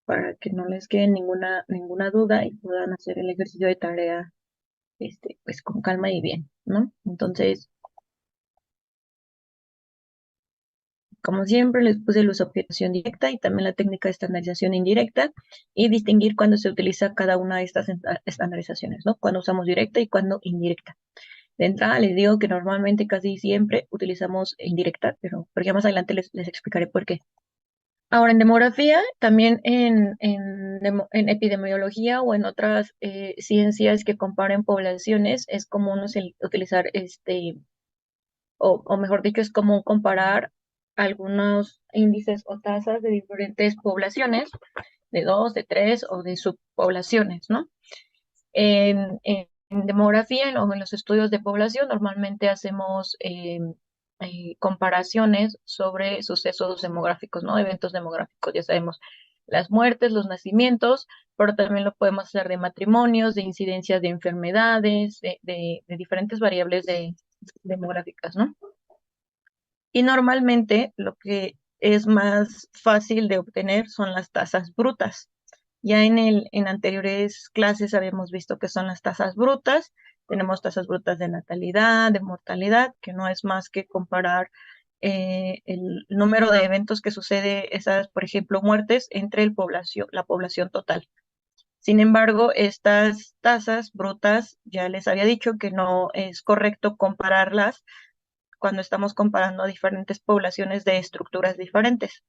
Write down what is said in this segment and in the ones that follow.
para que no les quede ninguna duda y puedan hacer el ejercicio de tarea pues con calma y bien, ¿no? Entonces, como siempre, les puse el uso de objeción directa y también la técnica de estandarización indirecta y distinguir cuándo se utiliza cada una de estas estandarizaciones, ¿no? Cuando usamos directa y cuándo indirecta. De entrada les digo que normalmente casi siempre utilizamos indirecta, pero ya más adelante les explicaré por qué. Ahora, en demografía, también en epidemiología o en otras ciencias que comparen poblaciones, es común utilizar o mejor dicho, es común comparar algunos índices o tasas de diferentes poblaciones, de dos, de tres o de subpoblaciones, ¿no? En demografía o en los estudios de población normalmente hacemos comparaciones sobre sucesos demográficos, ¿no? Eventos demográficos, ya sabemos, las muertes, los nacimientos, pero también lo podemos hacer de matrimonios, de incidencias de enfermedades, de diferentes variables demográficas, ¿no? Y normalmente lo que es más fácil de obtener son las tasas brutas. Ya en anteriores clases habíamos visto que son las tasas brutas. Tenemos tasas brutas de natalidad, de mortalidad, que no es más que comparar el número de eventos que sucede, esas, por ejemplo, muertes entre la población total. Sin embargo, estas tasas brutas, ya les había dicho que no es correcto compararlas cuando estamos comparando diferentes poblaciones de estructuras diferentes.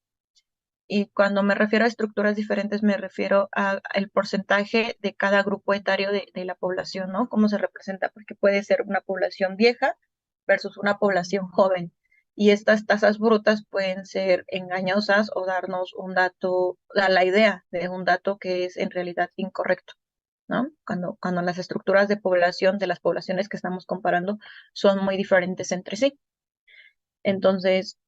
Y cuando me refiero a estructuras diferentes, me refiero al porcentaje de cada grupo etario de la población, ¿no? Cómo se representa, porque puede ser una población vieja versus una población joven. Y estas tasas brutas pueden ser engañosas o darnos un dato, dar la idea de un dato que es en realidad incorrecto, ¿no? Cuando las estructuras de población de las poblaciones que estamos comparando son muy diferentes entre sí. Entonces,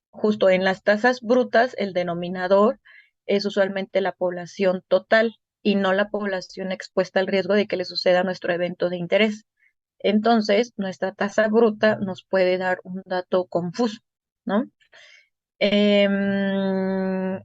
justo en las tasas brutas, el denominador es usualmente la población total y no la población expuesta al riesgo de que le suceda nuestro evento de interés. Entonces, nuestra tasa bruta nos puede dar un dato confuso, ¿no? Em,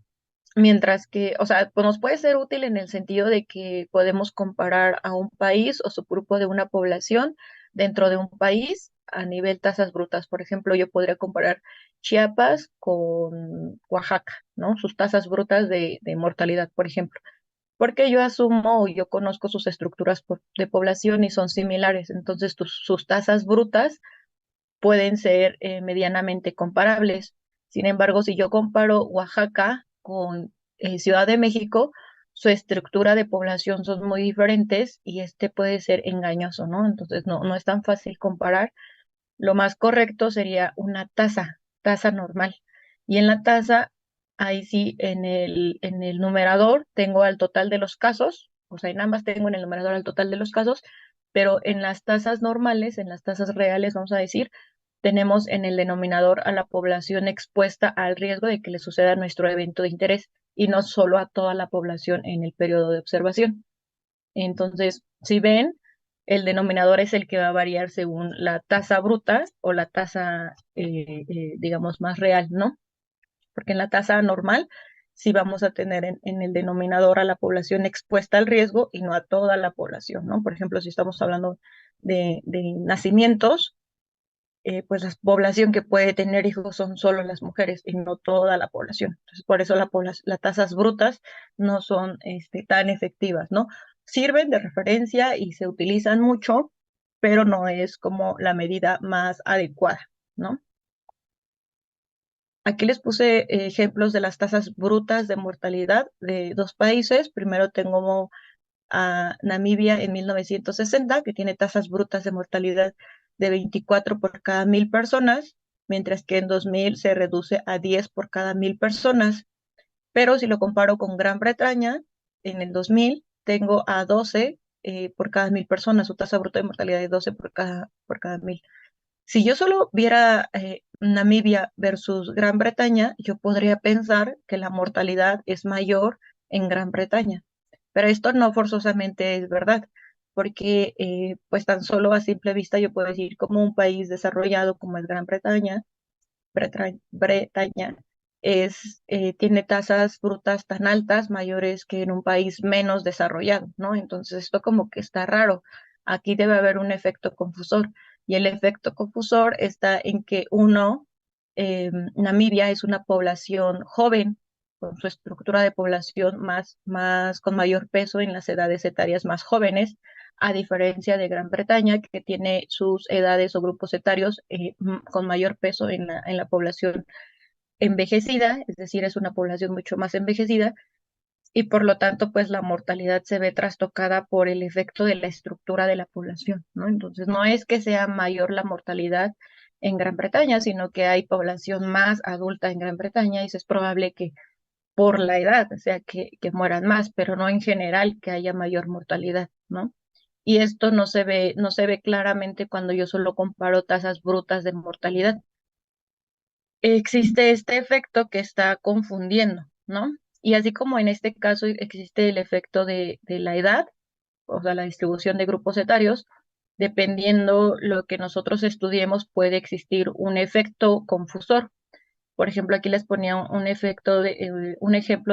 Mientras que, o sea, pues nos puede ser útil en el sentido de que podemos comparar a un país o subgrupo de una población dentro de un país a nivel tasas brutas. Por ejemplo, yo podría comparar Chiapas con Oaxaca, ¿no? Sus tasas brutas de mortalidad, por ejemplo. Porque yo asumo o yo conozco sus estructuras de población y son similares. Entonces, sus tasas brutas pueden ser medianamente comparables. Sin embargo, si yo comparo Oaxaca con Ciudad de México, su estructura de población son muy diferentes y este puede ser engañoso, ¿no? Entonces no es tan fácil comparar. Lo más correcto sería una tasa normal. Y en la tasa, ahí sí, en el numerador tengo al total de los casos, o sea, en ambas tengo en el numerador al total de los casos, pero en las tasas normales, en las tasas reales, vamos a decir, tenemos en el denominador a la población expuesta al riesgo de que le suceda nuestro evento de interés y no solo a toda la población en el periodo de observación. Entonces, si ven, el denominador es el que va a variar según la tasa bruta o la tasa, digamos, más real, ¿no? Porque en la tasa normal sí vamos a tener en el denominador a la población expuesta al riesgo y no a toda la población, ¿no? Por ejemplo, si estamos hablando de nacimientos, pues la población que puede tener hijos son solo las mujeres y no toda la población. Entonces, por eso las tasas brutas no son tan efectivas, ¿no? Sirven de referencia y se utilizan mucho, pero no es como la medida más adecuada, ¿no? Aquí les puse ejemplos de las tasas brutas de mortalidad de dos países. Primero tengo a Namibia en 1960, que tiene tasas brutas de mortalidad de 24 por cada 1.000 personas, mientras que en 2000 se reduce a 10 por cada 1.000 personas. Pero si lo comparo con Gran Bretaña, en el 2000 tengo a 12 por cada 1.000 personas, su tasa bruta de mortalidad es 12 por cada 1.000. Si yo solo viera Namibia versus Gran Bretaña, yo podría pensar que la mortalidad es mayor en Gran Bretaña, pero esto no forzosamente es verdad, porque pues tan solo a simple vista yo puedo decir como un país desarrollado como es Gran Bretaña, Bretaña tiene tasas brutas tan altas, mayores que en un país menos desarrollado, ¿no? Entonces esto como que está raro. Aquí debe haber un efecto confusor y el efecto confusor está en que Namibia es una población joven, con su estructura de población con mayor peso en las edades etarias más jóvenes, a diferencia de Gran Bretaña, que tiene sus edades o grupos etarios con mayor peso en la población envejecida, es decir, es una población mucho más envejecida y por lo tanto, pues la mortalidad se ve trastocada por el efecto de la estructura de la población, ¿no? Entonces, no es que sea mayor la mortalidad en Gran Bretaña, sino que hay población más adulta en Gran Bretaña y es probable que por la edad, o sea, que mueran más, pero no en general que haya mayor mortalidad, ¿no? Y esto no se ve claramente cuando yo solo comparo tasas brutas de mortalidad. Existe este efecto que está confundiendo, ¿no? Y así como en este caso existe el efecto de la edad, o sea, la distribución de grupos etarios, dependiendo lo que nosotros estudiemos, puede existir un efecto confusor. Por ejemplo, aquí les ponía un ejemplo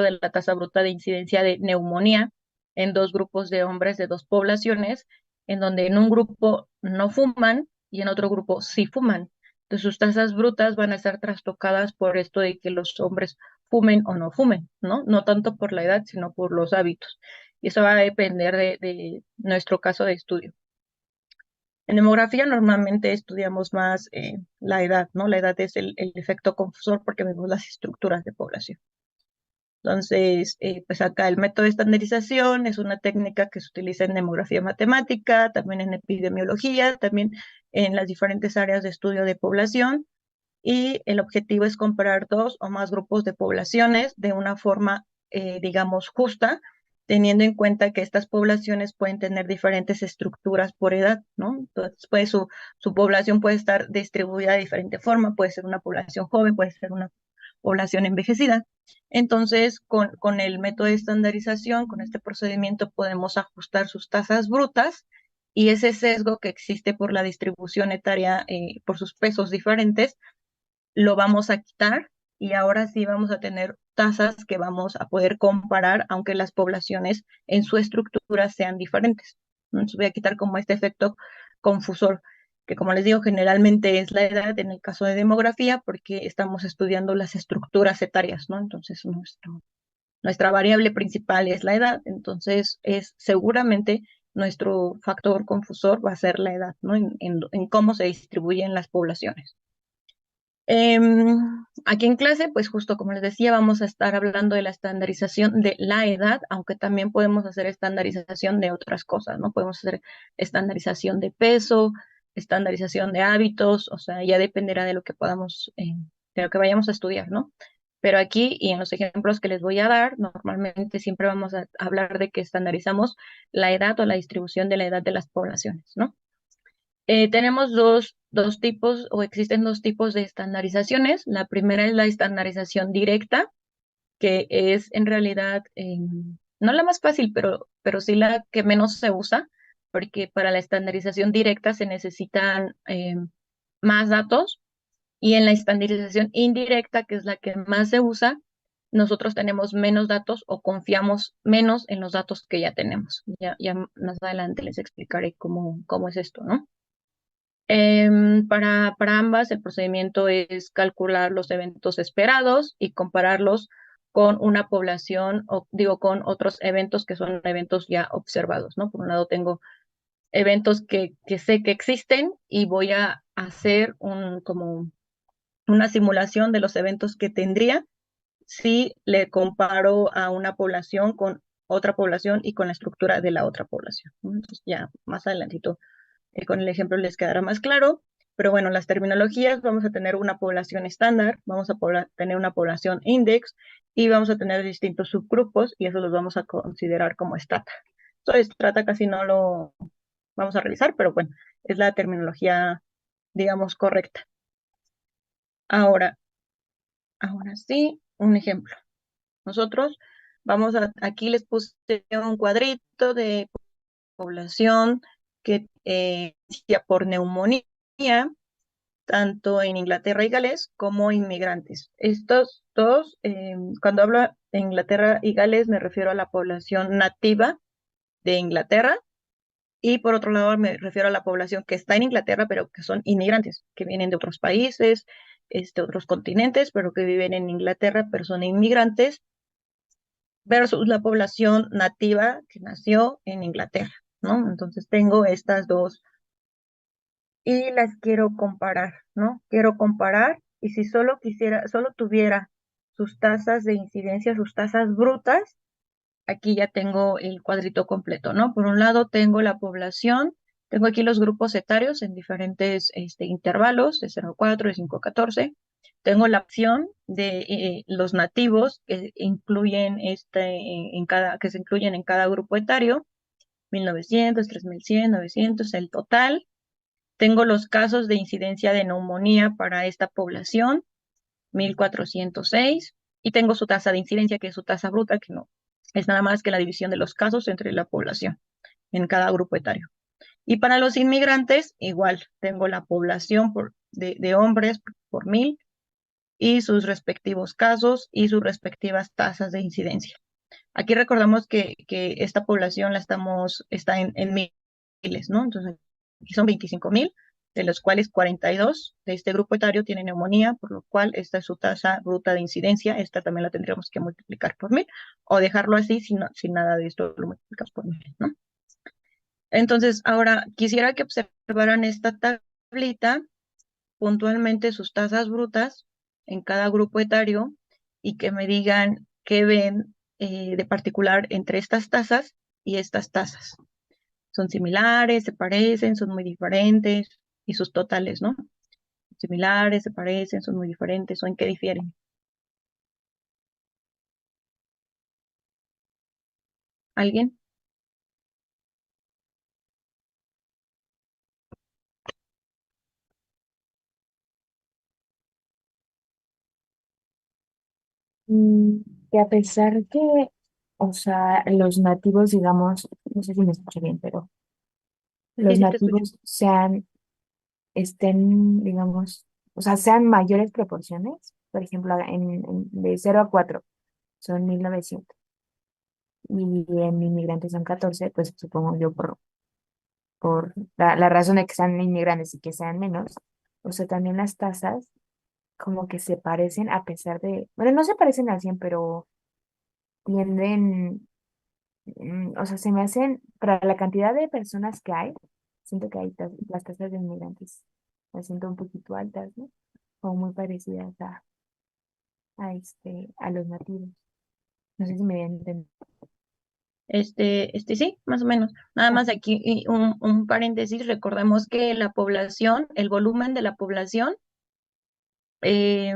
de la tasa bruta de incidencia de neumonía en dos grupos de hombres de dos poblaciones, en donde en un grupo no fuman y en otro grupo sí fuman. Entonces sus tasas brutas van a estar trastocadas por esto de que los hombres fumen o no fumen, ¿no? No tanto por la edad, sino por los hábitos. Y eso va a depender de nuestro caso de estudio. En demografía normalmente estudiamos más la edad, ¿no? La edad es el efecto confusor porque vemos las estructuras de población. Entonces, pues acá el método de estandarización es una técnica que se utiliza en demografía matemática, también en epidemiología, también en las diferentes áreas de estudio de población y el objetivo es comparar dos o más grupos de poblaciones de una forma, digamos, justa, teniendo en cuenta que estas poblaciones pueden tener diferentes estructuras por edad, ¿no? Entonces, pues su población puede estar distribuida de diferente forma, puede ser una población joven, puede ser una población envejecida. Entonces, con el método de estandarización, con este procedimiento, podemos ajustar sus tasas brutas y ese sesgo que existe por la distribución etaria, por sus pesos diferentes, lo vamos a quitar y ahora sí vamos a tener tasas que vamos a poder comparar, aunque las poblaciones en su estructura sean diferentes. Entonces voy a quitar como este efecto confusor, que como les digo, generalmente es la edad en el caso de demografía, porque estamos estudiando las estructuras etarias, ¿no? Entonces nuestra variable principal es la edad, entonces es seguramente nuestro factor confusor va a ser la edad, ¿no? En cómo se distribuyen las poblaciones. Aquí en clase, pues justo como les decía, vamos a estar hablando de la estandarización de la edad, aunque también podemos hacer estandarización de otras cosas, ¿no? Podemos hacer estandarización de peso, estandarización de hábitos, o sea, ya dependerá de lo que podamos, de lo que vayamos a estudiar, ¿no? Pero aquí y en los ejemplos que les voy a dar, normalmente siempre vamos a hablar de que estandarizamos la edad o la distribución de la edad de las poblaciones, ¿no? Tenemos dos tipos o existen dos tipos de estandarizaciones. La primera es la estandarización directa, que es en realidad no la más fácil, pero sí la que menos se usa, porque para la estandarización directa se necesitan más datos y en la estandarización indirecta, que es la que más se usa, nosotros tenemos menos datos o confiamos menos en los datos que ya tenemos. Ya más adelante les explicaré cómo es esto, ¿no? Para ambas, el procedimiento es calcular los eventos esperados y compararlos con una población, o digo, con otros eventos que son eventos ya observados, ¿no? Por un lado tengo eventos que sé que existen y voy a hacer como una simulación de los eventos que tendría si le comparo a una población con otra población y con la estructura de la otra población, ¿no? Entonces ya más adelantito con el ejemplo les quedará más claro, pero bueno, las terminologías, vamos a tener una población estándar, vamos a tener una población index y vamos a tener distintos subgrupos y eso los vamos a considerar como strata. Entonces, strata casi no lo vamos a realizar, pero bueno, es la terminología, digamos, correcta. Ahora sí, un ejemplo. Nosotros aquí les puse un cuadrito de población que inicia por neumonía tanto en Inglaterra y Gales como inmigrantes. Estos dos, cuando hablo de Inglaterra y Gales, me refiero a la población nativa de Inglaterra, y por otro lado me refiero a la población que está en Inglaterra, pero que son inmigrantes, que vienen de otros países, otros continentes, pero que viven en Inglaterra, pero son inmigrantes, versus la población nativa que nació en Inglaterra, ¿no? Entonces tengo estas dos y las quiero comparar, ¿no? Quiero comparar, y si solo tuviera sus tasas de incidencia, sus tasas brutas, aquí ya tengo el cuadrito completo, ¿no? Por un lado tengo la población, tengo aquí los grupos etarios en diferentes intervalos, de 0 a 4, de 5 a 14. Tengo la opción de los nativos que incluyen que se incluyen en cada grupo etario, 1900, 3100, 900, el total. Tengo los casos de incidencia de neumonía para esta población, 1406, y tengo su tasa de incidencia, que es su tasa bruta, que no es nada más que la división de los casos entre la población en cada grupo etario. Y para los inmigrantes, igual, tengo la población de hombres por 1000 y sus respectivos casos y sus respectivas tasas de incidencia. Aquí recordamos que esta población está en miles, ¿no? Entonces, aquí son 25,000, de los cuales 42 de este grupo etario tienen neumonía, por lo cual esta es su tasa bruta de incidencia. Esta también la tendríamos que multiplicar por 1000 o dejarlo así, sin nada de esto lo multiplicamos por 1000, ¿no? Entonces, ahora quisiera que observaran esta tablita, puntualmente sus tasas brutas en cada grupo etario, y que me digan qué ven de particular entre estas tasas y estas tasas. ¿Son similares, se parecen, son muy diferentes? Y sus totales, ¿no? Similares, se parecen, son muy diferentes, o en qué difieren. ¿Alguien? Mm, Que a pesar que, o sea, los nativos, digamos, no sé si me escucho bien, pero Sí, los sí, te escucho. nativos estén, digamos, o sea, sean mayores proporciones, por ejemplo, de 0 a 4 son 1900 y en inmigrantes son 14, pues supongo yo por la razón de que sean inmigrantes y que sean menos, o sea, también las tasas como que se parecen a pesar de, bueno, no se parecen al 100, pero tienden. O sea, se me hacen, para la cantidad de personas que hay, siento que hay las tasas de inmigrantes las siento un poquito altas, ¿no? O muy parecidas a los nativos. No sé si me voy a entender. Sí, más o menos. Nada Ah, más aquí y un paréntesis, recordemos que la población, el volumen de la población eh,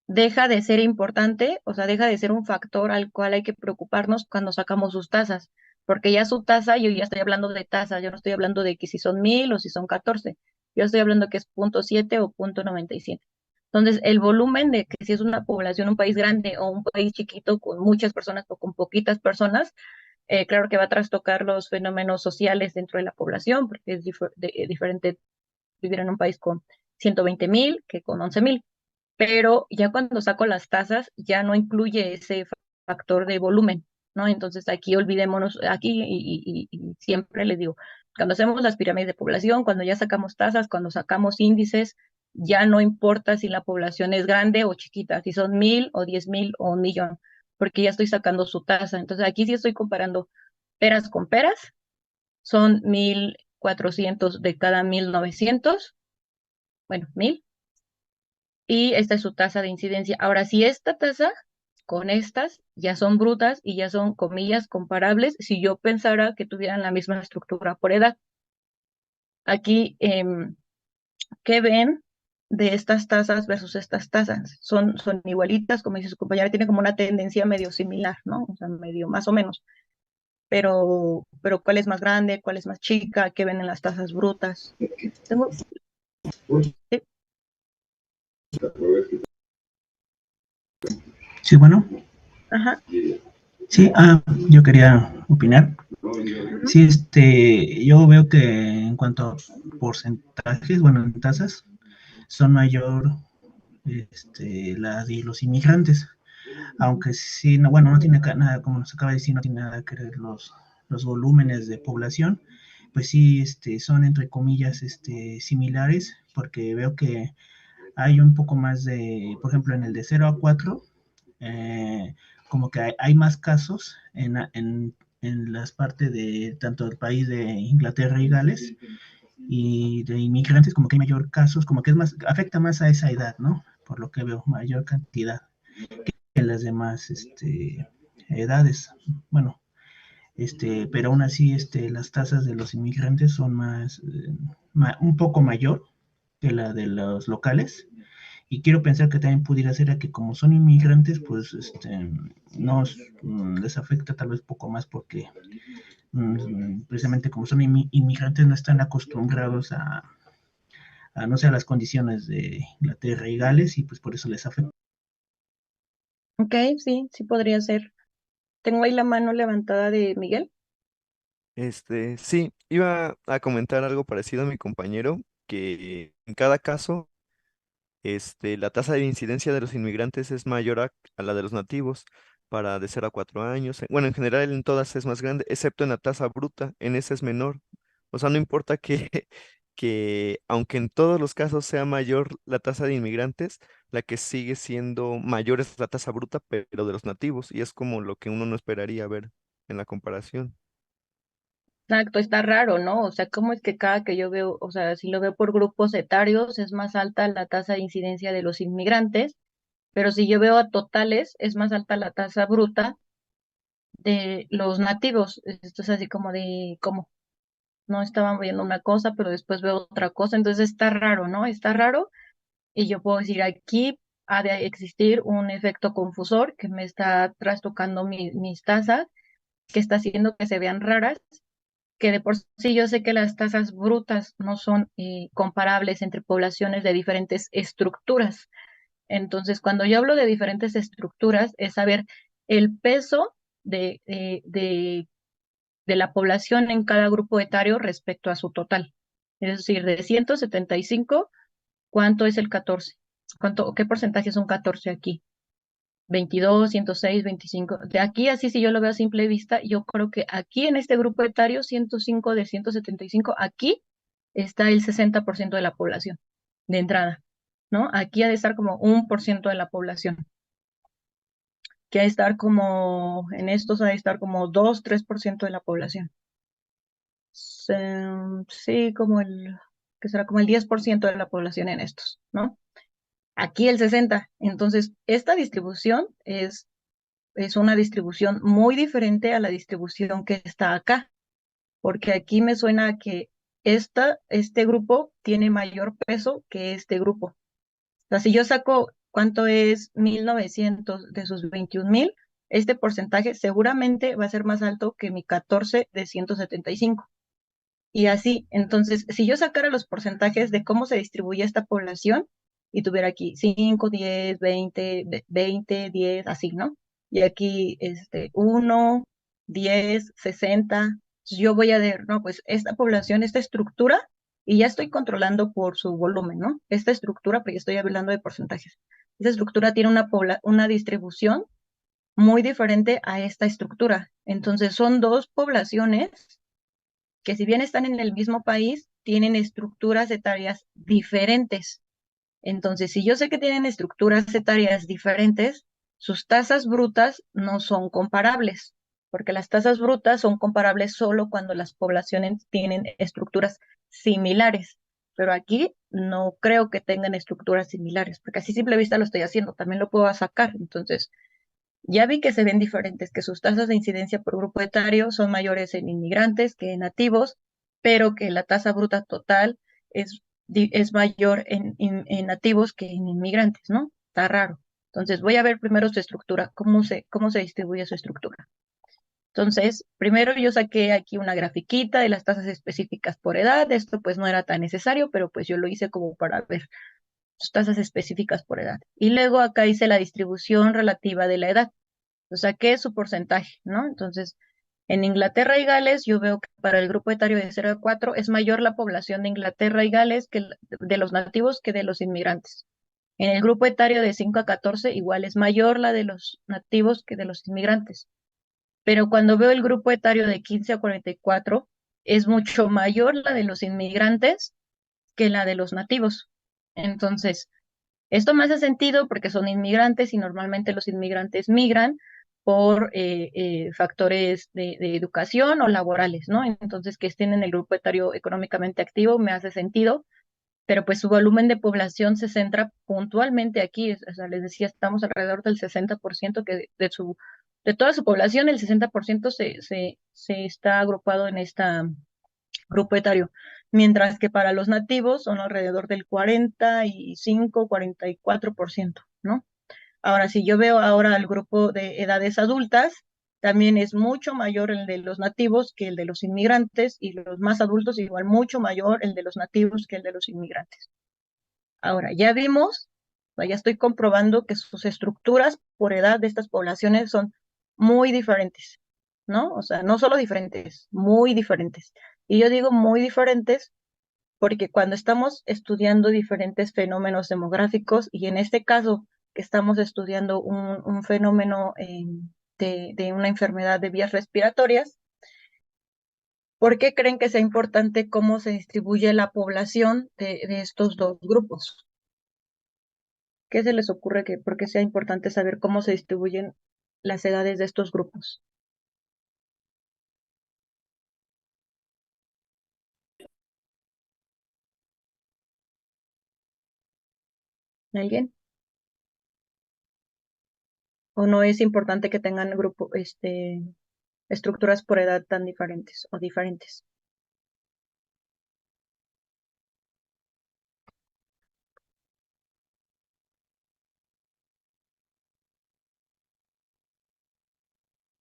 deja de ser importante, o sea, deja de ser un factor al cual hay que preocuparnos cuando sacamos sus tasas, porque ya su tasa, yo ya estoy hablando de tasa, yo no estoy hablando de que si son 1000 o si son 14, yo estoy hablando que es 0,7 o 0,97. Entonces, el volumen de que si es una población, un país grande o un país chiquito con muchas personas o con poquitas personas, claro que va a trastocar los fenómenos sociales dentro de la población, porque es diferente vivir en un país con 120,000 que con 11,000, pero ya cuando saco las tasas ya no incluye ese factor de volumen, ¿no? Entonces aquí olvidémonos, aquí y siempre les digo, cuando hacemos las pirámides de población, cuando ya sacamos tasas, cuando sacamos índices, ya no importa si la población es grande o chiquita, si son 1000 o 10,000 o 1,000,000, porque ya estoy sacando su tasa. Entonces aquí sí estoy comparando peras con peras, son 1400 de cada 1900, bueno, 1000, y esta es su tasa de incidencia. Ahora, si esta tasa con estas ya son brutas y ya son, comillas, comparables, si yo pensara que tuvieran la misma estructura por edad. Aquí, ¿qué ven de estas tasas versus estas tasas? Son igualitas, como dice su compañera, tiene como una tendencia medio similar, ¿no? O sea, medio más o menos. Pero ¿cuál es más grande? ¿Cuál es más chica? ¿Qué ven en las tasas brutas? Tengo, sí, Sí, bueno, ajá, sí, yo quería opinar. ujú. Sí, yo veo que en cuanto a porcentajes, bueno, en tasas, son mayor la de los inmigrantes, aunque sí, no, bueno, no tiene nada, como nos acaba de decir, no tiene nada que ver los volúmenes de población, pues sí, son entre comillas, similares, porque veo que hay un poco más de, por ejemplo, en el de 0 a 4, eh, como que hay más casos en las partes de tanto del país de Inglaterra y Gales, y de inmigrantes, como que hay mayor casos, como que es más, afecta más a esa edad, ¿no? Por lo que veo, mayor cantidad que las demás edades. Bueno, pero aún así las tasas de los inmigrantes son un poco mayor que la de los locales, y quiero pensar que también pudiera ser a que como son inmigrantes, pues nos les afecta tal vez poco más porque precisamente como son inmigrantes no están acostumbrados a no sé, a las condiciones de Inglaterra y Gales, y pues por eso les afecta. Ok, sí, sí podría ser. Tengo ahí la mano levantada de Miguel. Sí, iba a comentar algo parecido a mi compañero, que en cada caso, la tasa de incidencia de los inmigrantes es mayor a la de los nativos para de 0 a 4 años. Bueno, en general en todas es más grande, excepto en la tasa bruta, en esa es menor. O sea, no importa que, que aunque en todos los casos sea mayor la tasa de inmigrantes, la que sigue siendo mayor es la tasa bruta, pero de los nativos, y es como lo que uno no esperaría ver en la comparación. Exacto, está raro, ¿no? O sea, ¿cómo es que cada que yo veo, o sea, si lo veo por grupos etarios, es más alta la tasa de incidencia de los inmigrantes, pero si yo veo a totales, es más alta la tasa bruta de los nativos? Esto es así como de, ¿cómo? No estaban viendo una cosa, pero después veo otra cosa, entonces está raro, ¿no? Está raro, y yo puedo decir, aquí ha de existir un efecto confusor que me está trastocando mis tasas, que está haciendo que se vean raras, que de por sí yo sé que las tasas brutas no son comparables entre poblaciones de diferentes estructuras. Entonces, cuando yo hablo de diferentes estructuras, es saber el peso de la población en cada grupo etario respecto a su total. Es decir, de 175, ¿cuánto es el 14? ¿Cuánto, qué porcentaje es un 14 aquí? 22, 106, 25. De aquí, así si yo lo veo a simple vista, yo creo que aquí en este grupo etario, 105 de 175, aquí está el 60% de la población de entrada, ¿no? Aquí ha de estar como 1% de la población, que ha de estar como, en estos ha de estar como 2, 3% de la población. Sí, como que será como el 10% de la población en estos, ¿no? Aquí el 60%. Entonces, esta distribución es una distribución muy diferente a la distribución que está acá, porque aquí me suena a que este grupo tiene mayor peso que este grupo. O sea, si yo saco cuánto es 1900 de sus 21,000, este porcentaje seguramente va a ser más alto que mi 14 de 175. Y así, entonces, si yo sacara los porcentajes de cómo se distribuye esta población y tuviera aquí 5, 10, 20, 20, 10, así, ¿no? Y aquí 1, 10, 60, yo voy a ver, ¿no? Pues esta población, esta estructura, y ya estoy controlando por su volumen, ¿no? Esta estructura, porque estoy hablando de porcentajes. Esta estructura tiene una distribución muy diferente a esta estructura. Entonces, son dos poblaciones que si bien están en el mismo país, tienen estructuras etarias diferentes. Entonces, si yo sé que tienen estructuras etarias diferentes, sus tasas brutas no son comparables, porque las tasas brutas son comparables solo cuando las poblaciones tienen estructuras similares. Pero aquí no creo que tengan estructuras similares, porque así a simple vista lo estoy haciendo, también lo puedo sacar. Entonces, ya vi que se ven diferentes, que sus tasas de incidencia por grupo etario son mayores en inmigrantes que en nativos, pero que la tasa bruta total es mayor en nativos que en inmigrantes, ¿no? Está raro. Entonces voy a ver primero su estructura, cómo se distribuye su estructura. Entonces, primero yo saqué aquí una grafiquita de las tasas específicas por edad. Esto pues no era tan necesario, pero pues yo lo hice como para ver sus tasas específicas por edad. Y luego acá hice la distribución relativa de la edad. O sea, ¿qué es su porcentaje, no? Entonces, En Inglaterra y Gales, yo veo que para el grupo etario de 0 a 4 es mayor la población de Inglaterra y Gales que de los nativos que de los inmigrantes. En el grupo etario de 5 a 14, igual es mayor la de los nativos que de los inmigrantes. Pero cuando veo el grupo etario de 15 a 44, es mucho mayor la de los inmigrantes que la de los nativos. Entonces, esto me hace sentido porque son inmigrantes y normalmente los inmigrantes migran por factores de educación o laborales, ¿no? Entonces, que estén en el grupo etario económicamente activo me hace sentido, pero pues su volumen de población se centra puntualmente aquí. O sea, les decía, estamos alrededor del 60% de toda su población, el 60% se está agrupado en este grupo etario, mientras que para los nativos son alrededor del 45, 44%, ¿no? Ahora, si yo veo ahora el grupo de edades adultas, también es mucho mayor el de los nativos que el de los inmigrantes, y los más adultos igual mucho mayor el de los nativos que el de los inmigrantes. Ahora, ya vimos, ya estoy comprobando que sus estructuras por edad de estas poblaciones son muy diferentes, ¿no? O sea, no solo diferentes, muy diferentes. Y yo digo muy diferentes porque cuando estamos estudiando diferentes fenómenos demográficos, y en este caso que estamos estudiando un fenómeno de una enfermedad de vías respiratorias, ¿por qué creen que sea importante cómo se distribuye la población de estos dos grupos? ¿Qué se les ocurre que por qué sea importante saber cómo se distribuyen las edades de estos grupos? ¿Alguien? ¿O no es importante que tengan estructuras por edad tan diferentes o diferentes?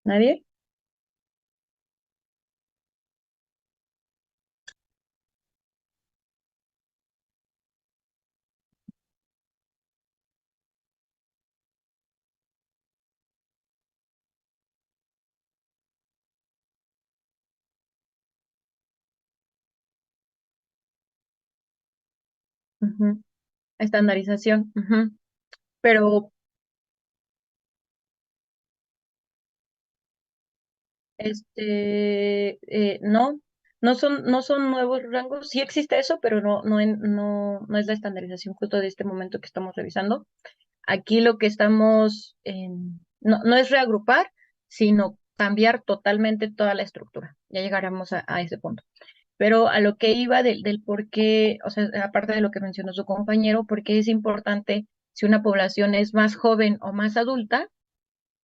¿Nadie? Ujú. Estandarización. Ujú. Pero no, no son nuevos rangos. Sí existe eso, pero no es la estandarización justo de este momento que estamos revisando. Aquí lo que no es reagrupar, sino cambiar totalmente toda la estructura. Ya llegaremos a ese punto. Pero a lo que iba del por qué, o sea, aparte de lo que mencionó su compañero, por qué es importante si una población es más joven o más adulta,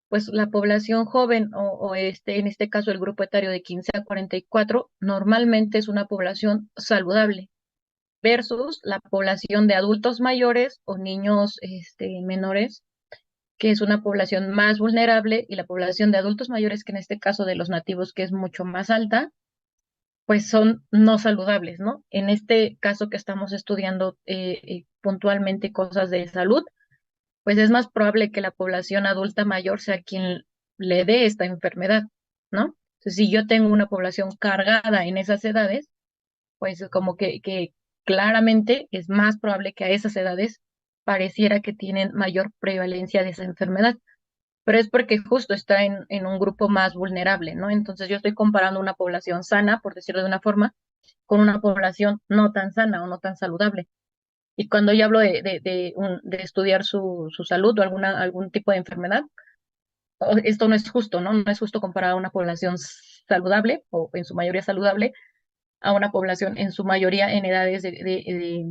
pues la población joven en este caso el grupo etario de 15 a 44, normalmente es una población saludable versus la población de adultos mayores o niños menores, que es una población más vulnerable, y la población de adultos mayores, que en este caso de los nativos, que es mucho más alta, pues son no saludables, ¿no? En este caso que estamos estudiando puntualmente cosas de salud, pues es más probable que la población adulta mayor sea quien le dé esta enfermedad, ¿no? Entonces, si yo tengo una población cargada en esas edades, pues como que claramente es más probable que a esas edades pareciera que tienen mayor prevalencia de esa enfermedad, pero es porque justo está en un grupo más vulnerable, ¿no? Entonces yo estoy comparando una población sana, por decirlo de una forma, con una población no tan sana o no tan saludable. Y cuando yo hablo de estudiar su salud o algún tipo de enfermedad, esto no es justo, ¿no? No es justo comparar a una población saludable o en su mayoría saludable a una población en su mayoría en edades de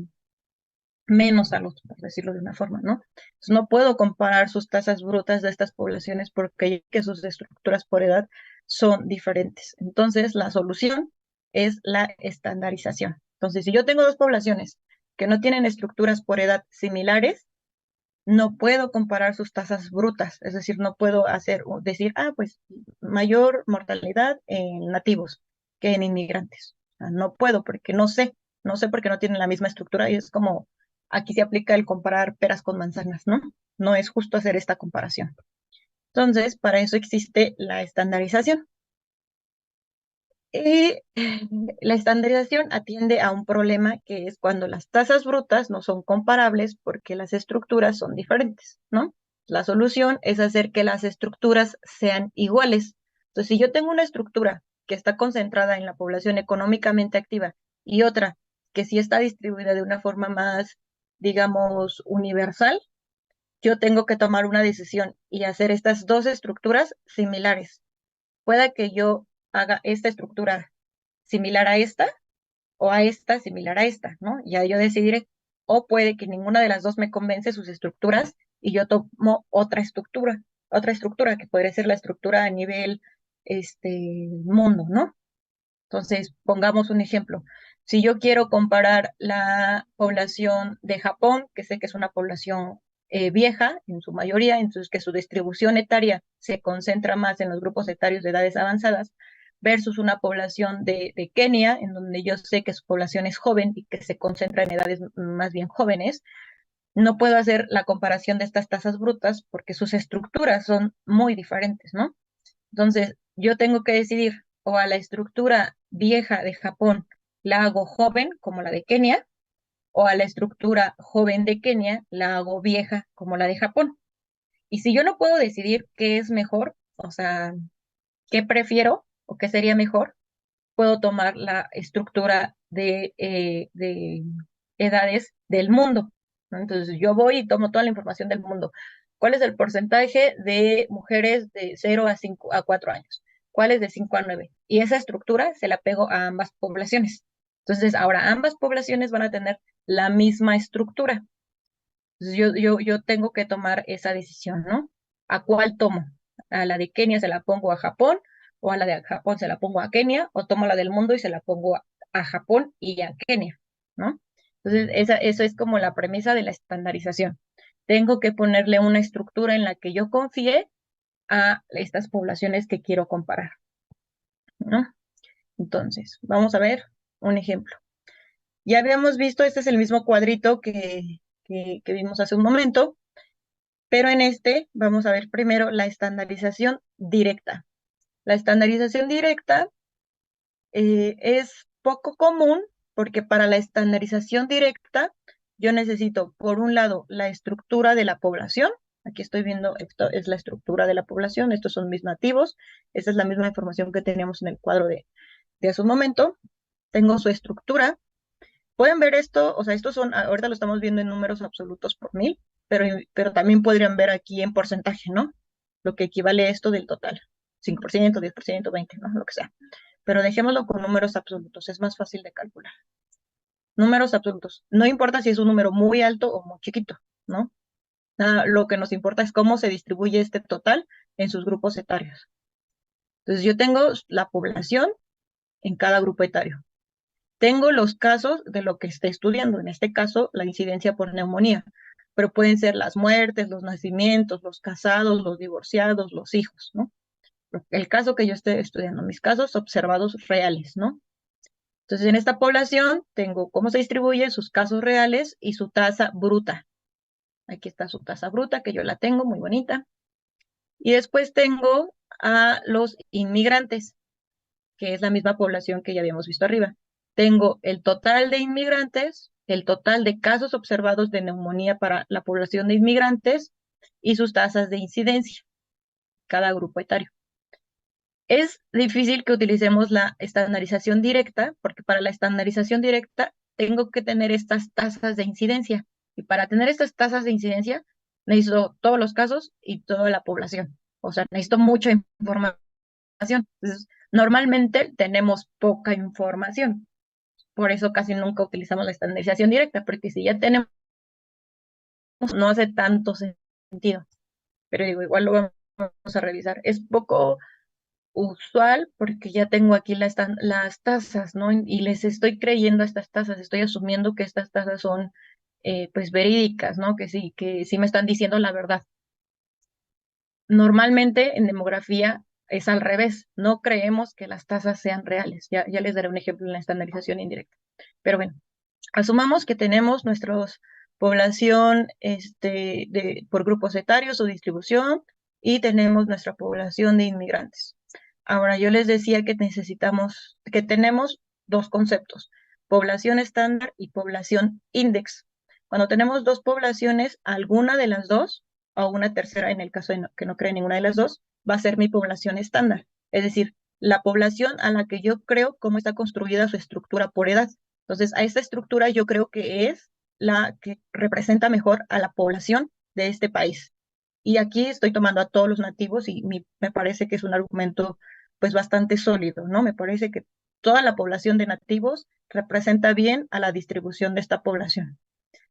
menos salud, por decirlo de una forma, ¿no? Entonces, no puedo comparar sus tasas brutas de estas poblaciones porque que sus estructuras por edad son diferentes. Entonces, la solución es la estandarización. Entonces, si yo tengo dos poblaciones que no tienen estructuras por edad similares, no puedo comparar sus tasas brutas, es decir, no puedo decir, pues mayor mortalidad en nativos que en inmigrantes. O sea, no puedo porque no sé porque no tienen la misma estructura, y es como aquí se aplica el comparar peras con manzanas, ¿no? No es justo hacer esta comparación. Entonces, para eso existe la estandarización. Y la estandarización atiende a un problema que es cuando las tasas brutas no son comparables porque las estructuras son diferentes, ¿no? La solución es hacer que las estructuras sean iguales. Entonces, si yo tengo una estructura que está concentrada en la población económicamente activa y otra que sí está distribuida de una forma más, digamos, universal, yo tengo que tomar una decisión y hacer estas dos estructuras similares. Pueda que yo haga esta estructura similar a esta o a esta similar a esta, ¿no? Ya yo decidiré. O puede que ninguna de las dos me convence sus estructuras y yo tomo otra estructura que podría ser la estructura a nivel mundo, ¿no? Entonces, pongamos un ejemplo. Si yo quiero comparar la población de Japón, que sé que es una población vieja en su mayoría, entonces que su distribución etaria se concentra más en los grupos etarios de edades avanzadas, versus una población de Kenia, en donde yo sé que su población es joven y que se concentra en edades más bien jóvenes, no puedo hacer la comparación de estas tasas brutas porque sus estructuras son muy diferentes, ¿no? Entonces, yo tengo que decidir o a la estructura vieja de Japón la hago joven, como la de Kenia, o a la estructura joven de Kenia la hago vieja, como la de Japón. Y si yo no puedo decidir qué es mejor, o sea, qué prefiero o qué sería mejor, puedo tomar la estructura de edades del mundo, ¿no? Entonces yo voy y tomo toda la información del mundo. ¿Cuál es el porcentaje de mujeres de 0 a 5 a 4 años? ¿Cuál es de 5 a 9? Y esa estructura se la pego a ambas poblaciones. Entonces ahora ambas poblaciones van a tener la misma estructura. Entonces yo tengo que tomar esa decisión, ¿no? ¿A cuál tomo? ¿A la de Kenia se la pongo a Japón? ¿O a la de Japón se la pongo a Kenia? ¿O tomo la del mundo y se la pongo a Japón y a Kenia? ¿No? Entonces, eso es como la premisa de la estandarización. Tengo que ponerle una estructura en la que yo confíe a estas poblaciones que quiero comparar, ¿no? Entonces, vamos a ver un ejemplo. Ya habíamos visto, este es el mismo cuadrito que vimos hace un momento, pero en este vamos a ver primero la estandarización directa. La estandarización directa es poco común porque para la estandarización directa yo necesito, por un lado, la estructura de la población. Aquí estoy viendo, esto es la estructura de la población, estos son mis nativos, esta es la misma información que teníamos en el cuadro de hace un momento. Tengo su estructura. Pueden ver esto, o sea, estos son, ahorita lo estamos viendo en números absolutos por 1000, pero también podrían ver aquí en porcentaje, ¿no? Lo que equivale a esto del total, 5%, 10%, 20%, ¿no? Lo que sea. Pero dejémoslo con números absolutos, es más fácil de calcular. Números absolutos. No importa si es un número muy alto o muy chiquito, ¿no? Lo que nos importa es cómo se distribuye este total en sus grupos etarios. Entonces yo tengo la población en cada grupo etario. Tengo los casos de lo que esté estudiando, en este caso la incidencia por neumonía, pero pueden ser las muertes, los nacimientos, los casados, los divorciados, los hijos, ¿no? El caso que yo esté estudiando, mis casos observados reales, ¿no? Entonces, en esta población tengo cómo se distribuyen sus casos reales y su tasa bruta. Aquí está su tasa bruta, que yo la tengo, muy bonita. Y después tengo a los inmigrantes, que es la misma población que ya habíamos visto arriba. Tengo el total de inmigrantes, el total de casos observados de neumonía para la población de inmigrantes y sus tasas de incidencia, cada grupo etario. Es difícil que utilicemos la estandarización directa, porque para la estandarización directa tengo que tener estas tasas de incidencia. Y para tener estas tasas de incidencia, necesito todos los casos y toda la población. O sea, necesito mucha información. Entonces, normalmente tenemos poca información. Por eso casi nunca utilizamos la estandarización directa, porque si ya tenemos, no hace tanto sentido. Pero digo, igual lo vamos a revisar. Es poco usual porque ya tengo aquí las tasas, ¿no? Y les estoy creyendo a estas tasas, estoy asumiendo que estas tasas son pues verídicas, ¿no? Que sí me están diciendo la verdad. Normalmente en demografía es al revés, no creemos que las tasas sean reales. Ya les daré un ejemplo en la estandarización indirecta. Pero bueno, asumamos que tenemos nuestra población por grupos etarios o distribución y tenemos nuestra población de inmigrantes. Ahora, yo les decía que que tenemos dos conceptos, población estándar y población índice. Cuando tenemos dos poblaciones, alguna de las dos, o una tercera en el caso de que no cree ninguna de las dos, va a ser mi población estándar. Es decir, la población a la que yo creo cómo está construida su estructura por edad. Entonces, a esta estructura yo creo que es la que representa mejor a la población de este país. Y aquí estoy tomando a todos los nativos y me parece que es un argumento pues bastante sólido, ¿no? Me parece que toda la población de nativos representa bien a la distribución de esta población,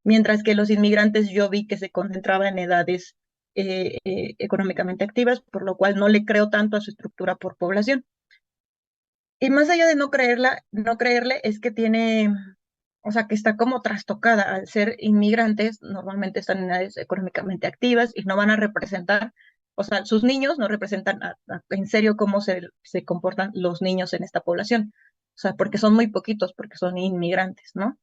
mientras que los inmigrantes yo vi que se concentraba en edades económicamente activas, por lo cual no le creo tanto a su estructura por población. Y más allá de no creerle es que tiene, o sea, que está como trastocada al ser inmigrantes, normalmente están en edades económicamente activas y no van a representar, o sea, sus niños no representan en serio cómo se comportan los niños en esta población. O sea, porque son muy poquitos, porque son inmigrantes, ¿no?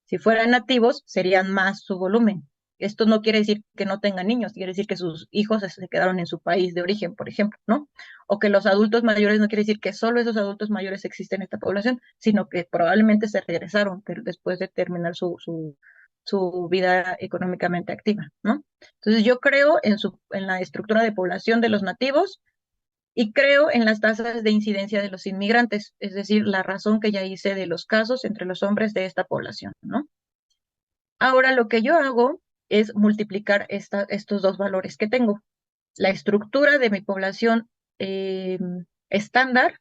Si fueran nativos, serían más su volumen. Esto no quiere decir que no tengan niños, quiere decir que sus hijos se quedaron en su país de origen, por ejemplo, ¿no? O que los adultos mayores no quiere decir que solo esos adultos mayores existen en esta población, sino que probablemente se regresaron después de terminar su vida económicamente activa, ¿no? Entonces yo creo en la estructura de población de los nativos y creo en las tasas de incidencia de los inmigrantes, es decir, la razón que ya hice de los casos entre los hombres de esta población, ¿no? Ahora lo que yo hago es multiplicar estos dos valores que tengo, la estructura de mi población eh, estándar